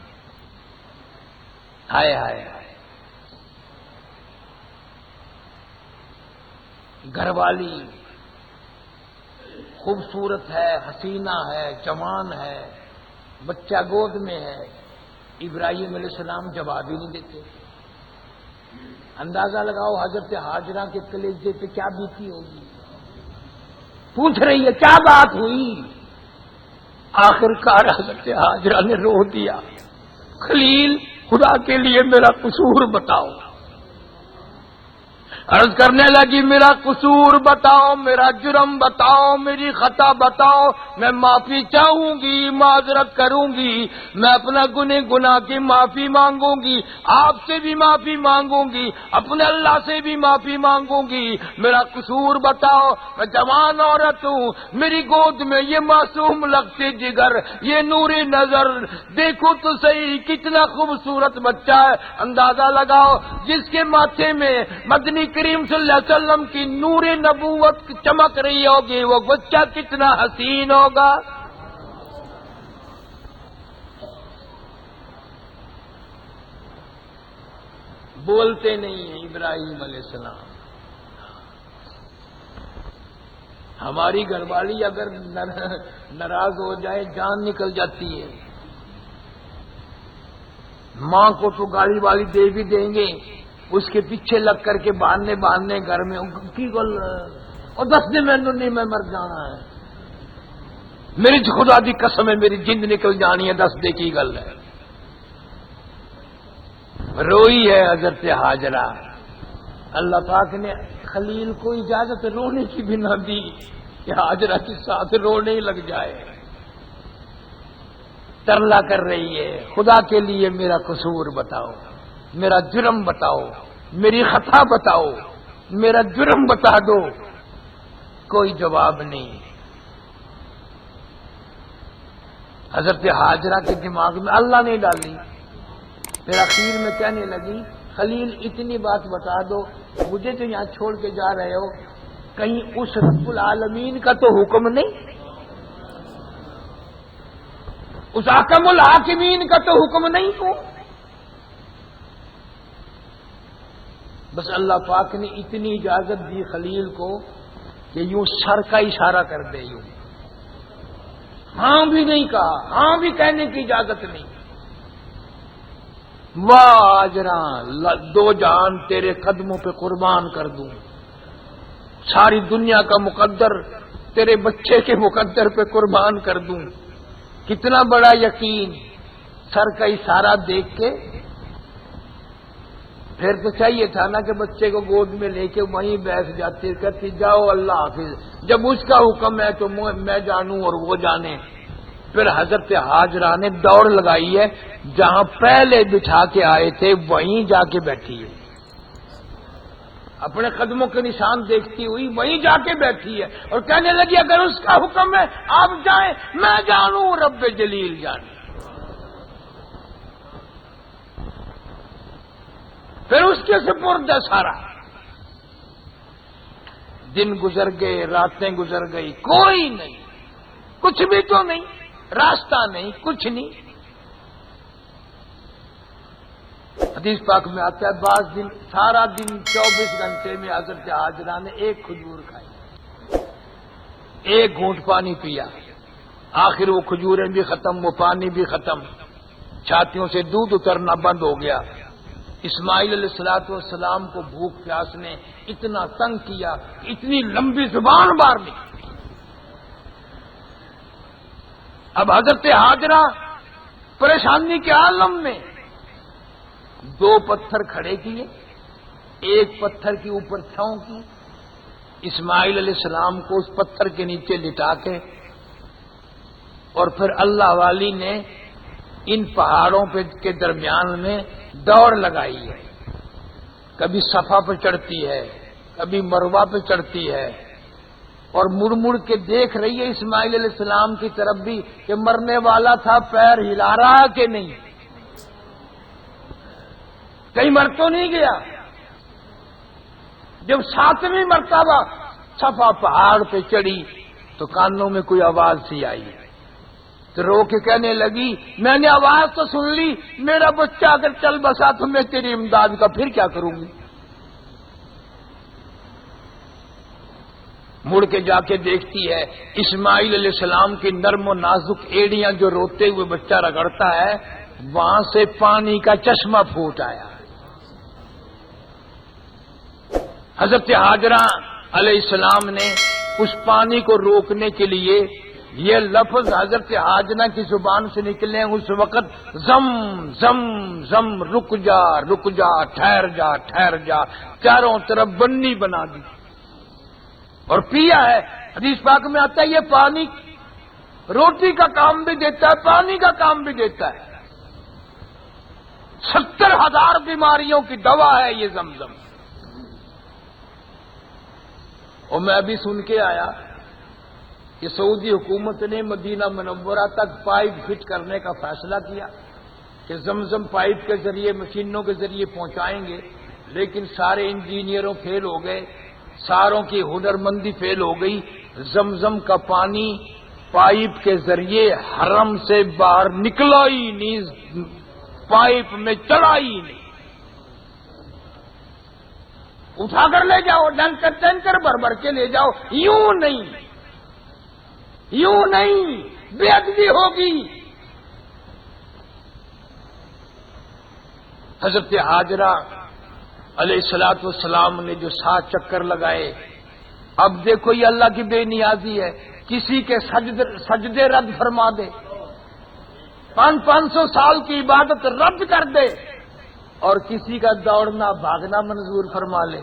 ہائے ہائے ہائے، گھر والی خوبصورت ہے، حسینہ ہے، جوان ہے، بچہ گود میں ہے، ابراہیم علیہ السلام جواب ہی نہیں دیتے۔ اندازہ لگاؤ حضرت ہاجرہ کے کلیجے پہ کیا بیتی ہوگی، پوچھ رہی ہے کیا بات ہوئی؟ آخر کار حضرت ہاجرہ نے رو دیا، خلیل خدا کے لیے میرا قصور بتاؤ۔ عرض کرنے لگی میرا قصور بتاؤ، میرا جرم بتاؤ، میری خطا بتاؤ، میں معافی چاہوں گی، معذرت کروں گی، میں اپنا گناہ کی معافی مانگوں گی، آپ سے بھی معافی مانگوں گی، اپنے اللہ سے بھی معافی مانگوں گی، میرا قصور بتاؤ، میں جوان عورت ہوں، میری گود میں یہ معصوم لگتے جگر، یہ نور نظر، دیکھو تو صحیح کتنا خوبصورت بچہ ہے، اندازہ لگاؤ جس کے ماتھے میں مدنی کریم صلی اللہ علیہ وسلم کی نور نبوت چمک رہی ہوگی، وہ بچہ کتنا حسین ہوگا۔ بولتے نہیں ہیں ابراہیم علیہ السلام۔ ہماری گھر والی اگر ناراض ہو جائے جان نکل جاتی ہے، ماں کو تو گاڑی والی دے بھی دیں گے، اس کے پیچھے لگ کر کے باندھنے گھر میں کی گل اور دس دن میں مر جانا ہے، میری خدا دی قسم ہے میری جند نکل جانی ہے، دس دے کی گل ہے۔ روئی ہے حضرت ہاجرہ، اللہ پاک نے خلیل کو اجازت رونے کی بھی نہ دی کہ ہاجرہ کے ساتھ رونے ہی لگ جائے، ترلا کر رہی ہے خدا کے لیے میرا قصور بتاؤ، میرا جرم بتاؤ، میری خطا بتاؤ، میرا جرم بتا دو۔ کوئی جواب نہیں۔ حضرت ہاجرہ کے دماغ میں اللہ نے ڈالی، پھر اخیر میں کہنے لگی خلیل اتنی بات بتا دو، مجھے تو یہاں چھوڑ کے جا رہے ہو، کہیں اس رب العالمین کا تو حکم نہیں، اس حکم الحاکمین کا تو حکم نہیں ہو؟ بس اللہ پاک نے اتنی اجازت دی خلیل کو کہ یوں سر کا اشارہ کر دے، یوں ہاں بھی نہیں کہا، ہاں بھی کہنے کی اجازت نہیں۔ واہ ہاجرہ، دو جان تیرے قدموں پہ قربان کر دوں، ساری دنیا کا مقدر تیرے بچے کے مقدر پہ قربان کر دوں، کتنا بڑا یقین۔ سر کا اشارہ دیکھ کے پھر تو چاہیے تھا نا کہ بچے کو گود میں لے کے وہیں بیٹھ جاتی، کہتی جاؤ اللہ حافظ، جب اس کا حکم ہے تو میں جانوں اور وہ جانے۔ پھر حضرت ہاجرہ نے دوڑ لگائی ہے، جہاں پہلے بٹھا کے آئے تھے وہیں جا کے بیٹھی ہے، اپنے قدموں کے نشان دیکھتی ہوئی وہیں جا کے بیٹھی ہے، اور کہنے لگی اگر اس کا حکم ہے آپ جائیں، میں جانوں رب جلیل جانے۔ پھر اس کے سپرد ہے سارا۔ دن گزر گئے، راتیں گزر گئی، کوئی نہیں، کچھ بھی تو نہیں، راستہ نہیں، کچھ نہیں۔ حدیث پاک میں آتا ہے بعض دن سارا دن 24 گھنٹے میں حضرت ہاجرہ نے ایک کھجور کھائی، ایک گھونٹ پانی پیا، آخر وہ کھجوریں بھی ختم، وہ پانی بھی ختم، چھاتیوں سے دودھ اترنا بند ہو گیا۔ اسماعیل علیہ الصلوۃ والسلام کو بھوک پیاس نے اتنا تنگ کیا، اتنی لمبی زبان باہر نکلی۔ اب حضرت ہاجرہ پریشانی کے عالم میں دو پتھر کھڑے کیے، ایک پتھر کے اوپر چھاؤں کی، اسماعیل علیہ السلام کو اس پتھر کے نیچے لٹا کے، اور پھر اللہ والی نے ان پہاڑوں کے درمیان میں دوڑ لگائی ہے، کبھی صفا پہ چڑھتی ہے، کبھی مروہ پہ چڑھتی ہے، اور مڑ مڑ کے دیکھ رہی ہے اسماعیل علیہ السلام کی طرف بھی کہ مرنے والا تھا، پیر ہلا رہا کہ نہیں، کہیں مر تو نہیں گیا۔ جب 7ویں مرتبہ صفا پہاڑ پہ چڑھی تو کانوں میں کوئی آواز سی آئی، تو رو کے کہنے لگی میں نے آواز تو سن لی، میرا بچہ اگر چل بسا تو میں تیری امداد کا پھر کیا کروں گی؟ مڑ کے جا کے دیکھتی ہے اسماعیل علیہ السلام کی نرم و نازک ایڑیاں جو روتے ہوئے بچہ رگڑتا ہے، وہاں سے پانی کا چشمہ پھوٹ آیا۔ حضرت ہاجرہ علیہ السلام نے اس پانی کو روکنے کے لیے یہ لفظ حضرت ہاجرہ کی زبان سے نکلے اس وقت زم زم زم، رک جا رک جا، ٹھہر جا ٹھہر جا، چاروں طرف بنی بنا دی اور پیا ہے۔ حدیث پاک میں آتا ہے یہ پانی روٹی کا کام بھی دیتا ہے، پانی کا کام بھی دیتا ہے۔ 70,000 بیماریوں کی دوا ہے یہ زمزم۔ اور میں ابھی سن کے آیا کہ سعودی حکومت نے مدینہ منورہ تک پائپ فٹ کرنے کا فیصلہ کیا کہ زمزم پائپ کے ذریعے مشینوں کے ذریعے پہنچائیں گے، لیکن سارے انجینئروں فیل ہو گئے، ساروں کی ہنرمندی فیل ہو گئی۔ زمزم کا پانی پائپ کے ذریعے حرم سے باہر نکلا ہی نہیں، پائپ میں چلا ہی نہیں۔ اٹھا کر لے جاؤ، ٹینکر بھر بھر کے لے جاؤ، یوں نہیں بے ادبی ہوگی۔ حضرت ہاجرہ علیہ الصلوۃ والسلام نے جو 7 چکر لگائے، اب دیکھو یہ اللہ کی بے نیازی ہے، کسی کے سجدے رد فرما دے، 500 سال کی عبادت رد کر دے، اور کسی کا دوڑنا بھاگنا منظور فرما لے۔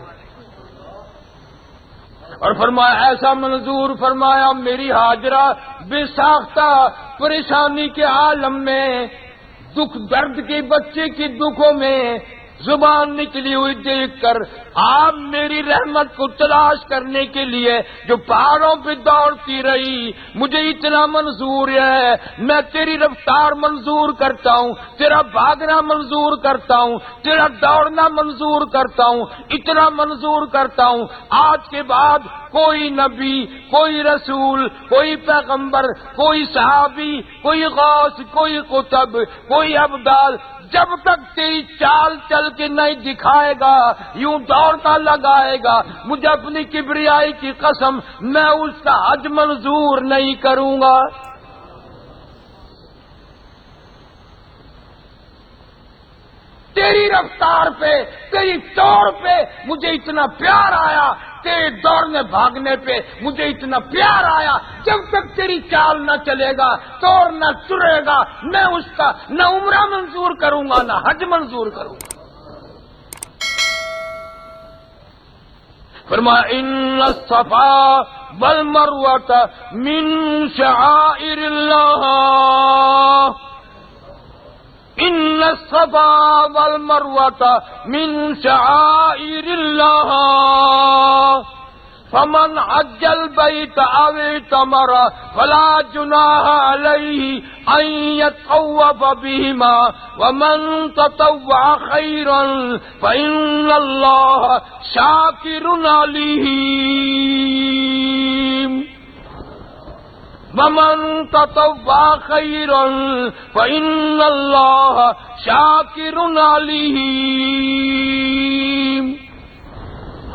اور فرمایا ایسا منظور فرمایا میری ہاجرہ بے ساختہ پریشانی کے عالم میں، دکھ درد کے بچے کی دکھوں میں زبان نکلی ہوئی دیکھ کر آپ میری رحمت کو تلاش کرنے کے لیے جو پہاڑوں پہ دوڑتی رہی، مجھے اتنا منظور ہے، میں تیری رفتار منظور کرتا ہوں، تیرا بھاگنا منظور کرتا ہوں، تیرا دوڑنا منظور کرتا ہوں، اتنا منظور کرتا ہوں آج کے بعد کوئی نبی، کوئی رسول، کوئی پیغمبر، کوئی صحابی، کوئی غوث، کوئی قطب، کوئی ابدال جب تک تیری چال چل کے نہیں دکھائے گا، یوں دوڑتا لگائے گا، مجھے اپنی کبریائی کی قسم میں اس کا حج منظور نہیں کروں گا۔ تیری رفتار پہ، تیری توڑ پہ مجھے اتنا پیار آیا، تیرے دوڑنے بھاگنے پہ مجھے اتنا پیار آیا، جب تک تیری چال نہ چلے گا، توڑ نہ چرے گا، میں اس کا نہ عمرہ منظور کروں گا نہ حج منظور کروں گا۔ فرمایا ان الصفا والمروہ من شعائر اللہ، ان الصفا والمروہ من شعائر اللہ، فمن حج البیت او اعتمر فلا جناح علیہ ان یطوف بہما ومن تطوع خیرا فإن اللہ شاکر علیم، ومن تطوع خیرا فإن اللہ شاکر علیم۔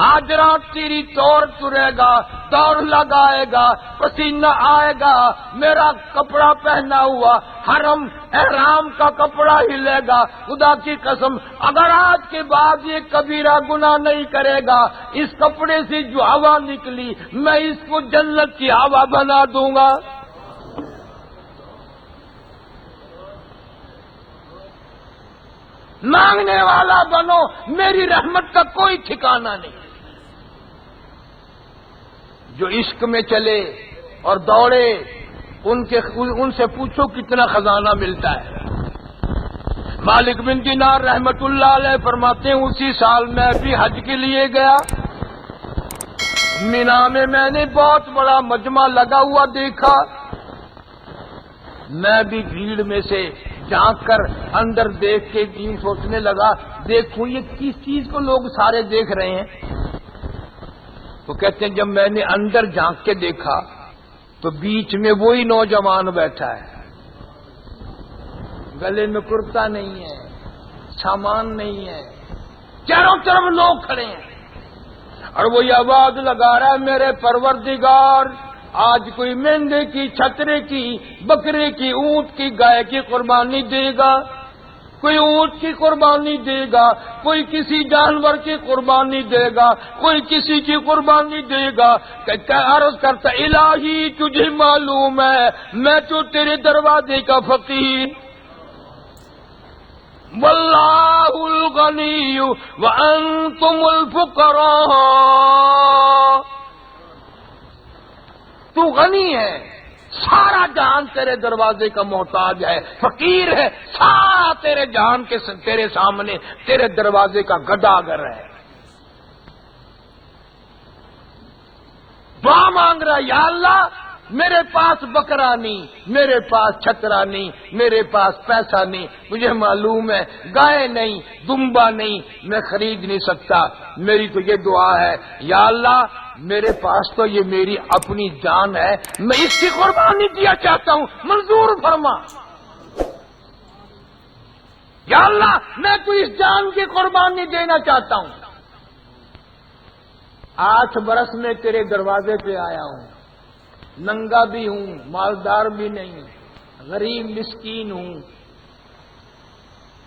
آج رات تیری توڑ چرے گا، دوڑ لگائے گا، پسینہ آئے گا، میرا کپڑا پہنا ہوا حرم احرام کا کپڑا ہلے گا، خدا کی قسم اگر آج کے بعد یہ کبیرہ گناہ نہیں کرے گا، اس کپڑے سے جو ہوا نکلی میں اس کو جنت کی ہوا بنا دوں گا۔ مانگنے والا بنو، میری رحمت کا کوئی ٹھکانہ نہیں۔ جو عشق میں چلے اور دوڑے ان سے پوچھو کتنا خزانہ ملتا ہے۔ مالک بن دینار رحمت اللہ علیہ فرماتے ہیں اسی سال میں بھی حج کے لیے گیا، مینا میں میں نے بہت بڑا مجمع لگا ہوا دیکھا، میں بھی بھیڑ میں سے جھانک کر اندر دیکھ کے یوں سوچنے لگا دیکھوں یہ کس چیز کو لوگ سارے دیکھ رہے ہیں۔ تو کہتے ہیں جب میں نے اندر جھانک کے دیکھا تو بیچ میں وہی نوجوان بیٹھا ہے گلے میں کرتا نہیں ہے، سامان نہیں ہے، چاروں طرف لوگ کھڑے ہیں، اور وہ یہ آواز لگا رہا ہے میرے پروردگار آج کوئی مہندے کی، چھترے کی، بکرے کی، اونٹ کی، گائے کی قربانی دے گا، کوئی اونٹ کی قربانی دے گا، کوئی کسی جانور کی قربانی دے گا، کوئی کسی کی قربانی دے گا۔ عرض کرتا الہی تجھے معلوم ہے میں تو تیرے دروازے کا فقیر، واللہ الغنی وانتم الفقراء، تو غنی ہے، سارا جہان تیرے دروازے کا محتاج ہے، فقیر ہے، سارا تیرے جہان کے تیرے سامنے تیرے دروازے کا گداگر ہے۔ دعا مانگ رہا یا اللہ میرے پاس بکرا نہیں، میرے پاس چھترا نہیں، میرے پاس پیسہ نہیں، مجھے معلوم ہے گائے نہیں، دمبا نہیں، میں خرید نہیں سکتا، میری تو یہ دعا ہے یا اللہ میرے پاس تو یہ میری اپنی جان ہے، میں اس کی قربانی دیا چاہتا ہوں، منظور فرما یا اللہ میں تو اس جان کی قربانی دینا چاہتا ہوں۔ 8 برس میں تیرے دروازے پہ آیا ہوں، ننگا بھی ہوں، مالدار بھی نہیں، غریب مسکین ہوں،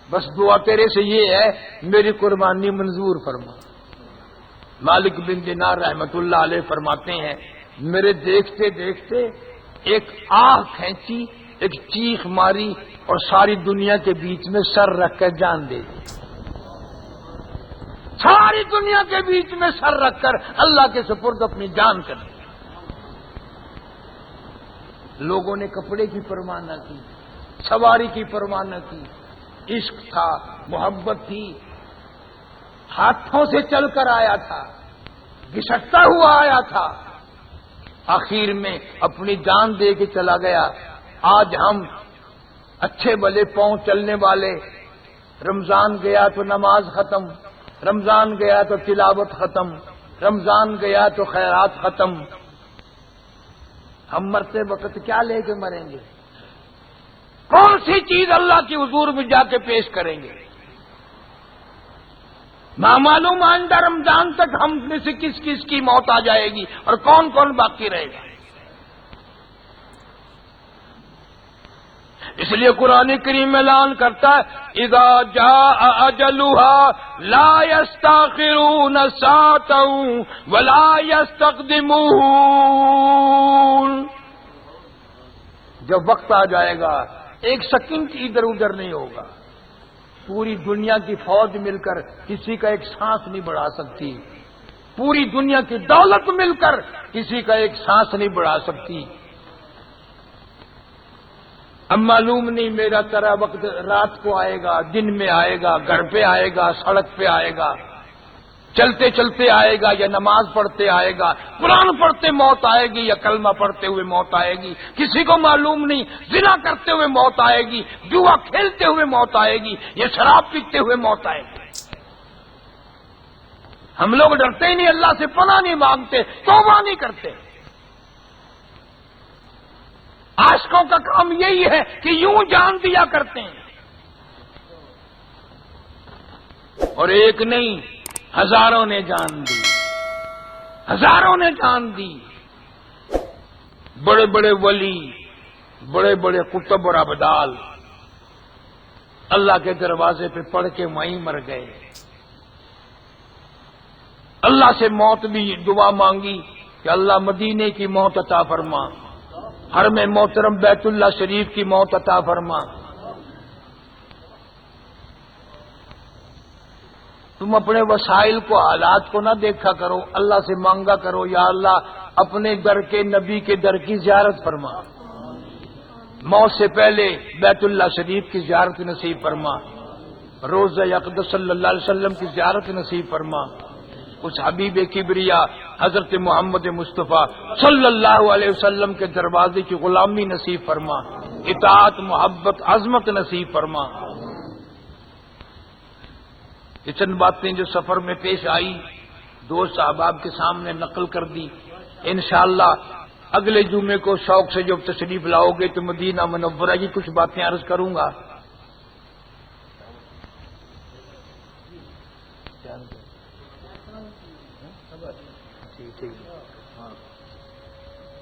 بس دعا تیرے سے یہ ہے میری قربانی منظور فرما۔ مالک بن دینار رحمت اللہ علیہ فرماتے ہیں میرے دیکھتے دیکھتے ایک آہ کھینچی، ایک چیخ ماری اور ساری دنیا کے بیچ میں سر رکھ کر جان دے دی، ساری دنیا کے بیچ میں سر رکھ کر اللہ کے سپرد اپنی جان کر دی۔ لوگوں نے کپڑے کی پرواہ نہ کی، سواری کی پرواہ نہ کی، عشق تھا، محبت تھی، ہاتھوں سے چل کر آیا تھا، گھسٹتا ہوا آیا تھا، آخر میں اپنی جان دے کے چلا گیا۔ آج ہم اچھے بھلے پاؤں چلنے والے، رمضان گیا تو نماز ختم، رمضان گیا تو تلاوت ختم، رمضان گیا تو خیرات ختم، ہم مرتے وقت کیا لے کے مریں گے؟ کون سی چیز اللہ کی حضور میں جا کے پیش کریں گے؟ معلوم آئندہ رمضان تک ہم میں سے کس کس کی موت آ جائے گی اور کون کون باقی رہے گا۔ اس لیے قرآن کریم اعلان کرتا ہے اذا جاء اجلها لا يستاخرون ساعة ولا يستقدمون، جب وقت آ جائے گا ایک سیکنڈ ادھر ادھر نہیں ہوگا، پوری دنیا کی فوج مل کر کسی کا ایک سانس نہیں بڑھا سکتی، پوری دنیا کی دولت مل کر کسی کا ایک سانس نہیں بڑھا سکتی۔ اب معلوم نہیں میرا تیرا وقت رات کو آئے گا، دن میں آئے گا، گھر پہ آئے گا، سڑک پہ آئے گا، چلتے چلتے آئے گا یا نماز پڑھتے آئے گا، قرآن پڑھتے موت آئے گی یا کلمہ پڑھتے ہوئے موت آئے گی، کسی کو معلوم نہیں زنا کرتے ہوئے موت آئے گی، جوا کھیلتے ہوئے موت آئے گی یا شراب پیتے ہوئے موت آئے گی۔ ہم لوگ ڈرتے ہی نہیں، اللہ سے پناہ نہیں مانگتے، توبہ نہیں کرتے۔ عاشقوں کا کام یہی ہے کہ یوں جان دیا کرتے ہیں، اور ایک نہیں ہزاروں نے جان دی، ہزاروں نے جان دی، بڑے بڑے ولی، بڑے بڑے قطب اور ابدال اللہ کے دروازے پہ پڑھ کے وہیں مر گئے۔ اللہ سے موت بھی دعا مانگی کہ اللہ مدینے کی موت عطا فرما، حرم محترم بیت اللہ شریف کی موت عطا فرما۔ تم اپنے وسائل کو، حالات کو نہ دیکھا کرو، اللہ سے مانگا کرو یا اللہ اپنے در کے نبی کے در کی زیارت فرما، موت سے پہلے بیت اللہ شریف کی زیارت نصیب فرما، روضہ اقدس صلی اللہ علیہ وسلم کی زیارت نصیب فرما، اس حبیب کبریا حضرت محمد مصطفیٰ صلی اللہ علیہ وسلم کے دروازے کی غلامی نصیب فرما، اطاعت، محبت، عظمت نصیب فرما۔ یہ چند باتیں جو سفر میں پیش آئی دوست احباب کے سامنے نقل کر دی، انشاءاللہ اگلے جمعے کو شوق سے جب تشریف لاؤ گے تو مدینہ منورہ کی کچھ باتیں عرض کروں گا۔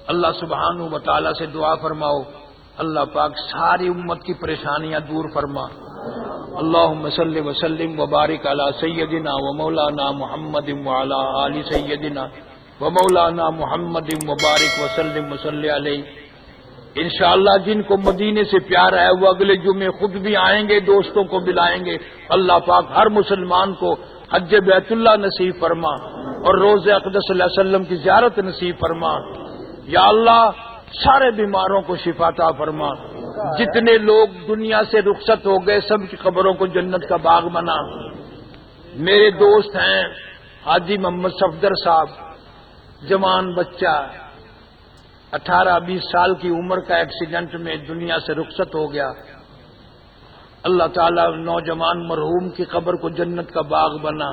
اللہ سبحانہ و تعالیٰ سے دعا فرماؤ اللہ پاک ساری امت کی پریشانیاں دور فرما. اللہم صلی وسلم وبارک علی سیدنا و مولانا محمد وعلی آل سیدنا و مولانا محمد وبارک وسلم وصلی علیہ. انشاءاللہ جن کو مدینے سے پیار ہے وہ اگلے جمعے خود بھی آئیں گے، دوستوں کو بلائیں گے. اللہ پاک ہر مسلمان کو حج بیت اللہ نصیب فرما اور روضہ اقدس صلی اللہ علیہ وسلم کی زیارت نصیب فرما. یا اللہ سارے بیماروں کو شفا عطا فرما. جتنے لوگ دنیا سے رخصت ہو گئے سب کی قبروں کو جنت کا باغ بنا. میرے دوست ہیں حاجی محمد صفدر صاحب، جوان بچہ 18-20 سال کی عمر کا ایکسیڈنٹ میں دنیا سے رخصت ہو گیا. اللہ تعالیٰ نوجوان مرحوم کی قبر کو جنت کا باغ بنا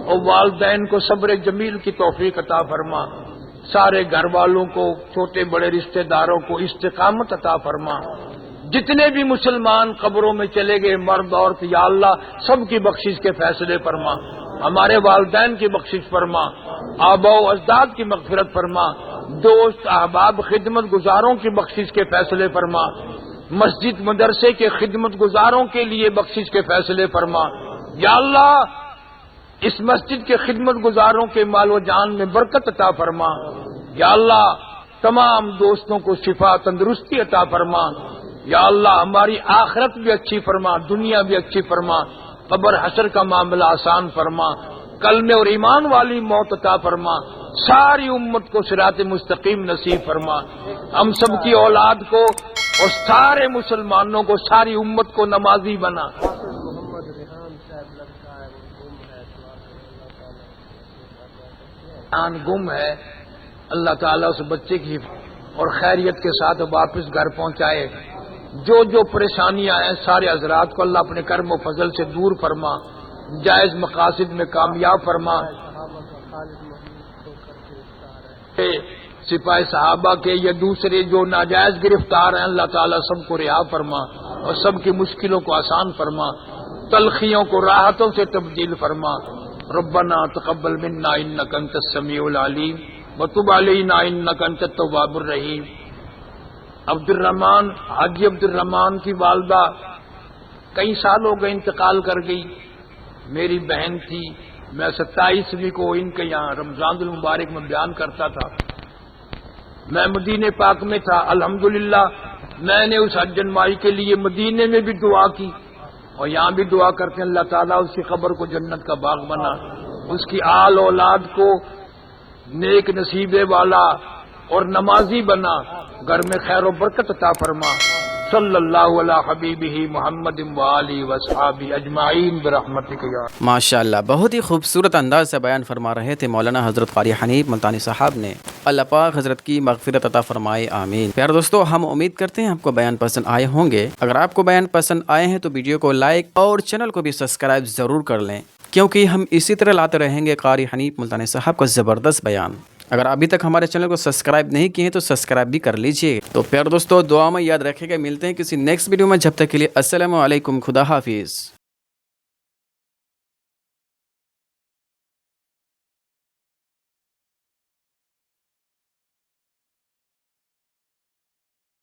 اور والدین کو صبر جمیل کی توفیق عطا فرما. سارے گھر والوں کو، چھوٹے بڑے رشتہ داروں کو استقامت عطا فرما. جتنے بھی مسلمان قبروں میں چلے گئے مرد عورت، یا اللہ سب کی بخشش کے فیصلے فرما. ہمارے والدین کی بخشش فرما، آباء و اجداد کی مغفرت فرما، دوست احباب خدمت گزاروں کی بخشش کے فیصلے فرما، مسجد مدرسے کے خدمت گزاروں کے لیے بخشش کے فیصلے فرما. یا اللہ اس مسجد کے خدمت گزاروں کے مال و جان میں برکت عطا فرما. یا اللہ تمام دوستوں کو شفا تندرستی عطا فرما. یا اللہ ہماری آخرت بھی اچھی فرما، دنیا بھی اچھی فرما، قبر حشر کا معاملہ آسان فرما، کلمے اور ایمان والی موت عطا فرما. ساری امت کو صراط مستقیم نصیب فرما. ہم سب کی اولاد کو اور سارے مسلمانوں کو، ساری امت کو نمازی بنا. گم ہے، اللہ تعالیٰ اس بچے کی اور خیریت کے ساتھ واپس گھر پہنچائے. جو جو پریشانیاں ہیں سارے حضرات کو اللہ اپنے کرم و فضل سے دور فرما، جائز مقاصد میں کامیاب فرما. سپاہی صحابہ کے یا دوسرے جو ناجائز گرفتار ہیں اللہ تعالیٰ سب کو رہا فرما اور سب کی مشکلوں کو آسان فرما، تلخیوں کو راحتوں سے تبدیل فرما. ربنا تقبل منا انک انت السمیع العلیم وتب علینا انک انت التواب الرحیم. عبد الرحمان، حاجی عبد الرحمان کی والدہ کئی سال ہو گئے انتقال کر گئی. میری بہن تھی، میں 27ویں کو ان کے یہاں رمضان المبارک میں بیان کرتا تھا. میں مدینے پاک میں تھا. الحمدللہ میں نے اس حج مائی کے لیے مدینے میں بھی دعا کی اور یہاں بھی دعا کرتے ہیں اللہ تعالیٰ اس کی قبر کو جنت کا باغ بنا، اس کی آل اولاد کو نیک نصیبے والا اور نمازی بنا، گھر میں خیر و برکت عطا فرما. صلی اللہ علی حبیبہ محمد وآلہ وصحابہ اجمعین برحمتک یا. ماشاءاللہ بہت ہی خوبصورت انداز سے بیان فرما رہے تھے مولانا حضرت قاری حنیف ملتانی صاحب نے. اللہ پاک حضرت کی مغفرت عطا فرمائے، آمین. پیارے دوستو ہم امید کرتے ہیں آپ کو بیان پسند آئے ہوں گے. اگر آپ کو بیان پسند آئے ہیں تو ویڈیو کو لائک اور چینل کو بھی سبسکرائب ضرور کر لیں، کیونکہ ہم اسی طرح لاتے رہیں گے قاری حنیف ملتانی صاحب کا زبردست بیان. اگر ابھی تک ہمارے چینل کو سبسکرائب نہیں کیے ہیں تو سبسکرائب بھی کر لیجئے. تو پیارے دوستو دعا میں یاد رکھے گا، ملتے ہیں کسی نیکسٹ ویڈیو میں. جب تک کے لیے السلام علیکم، خدا حافظ.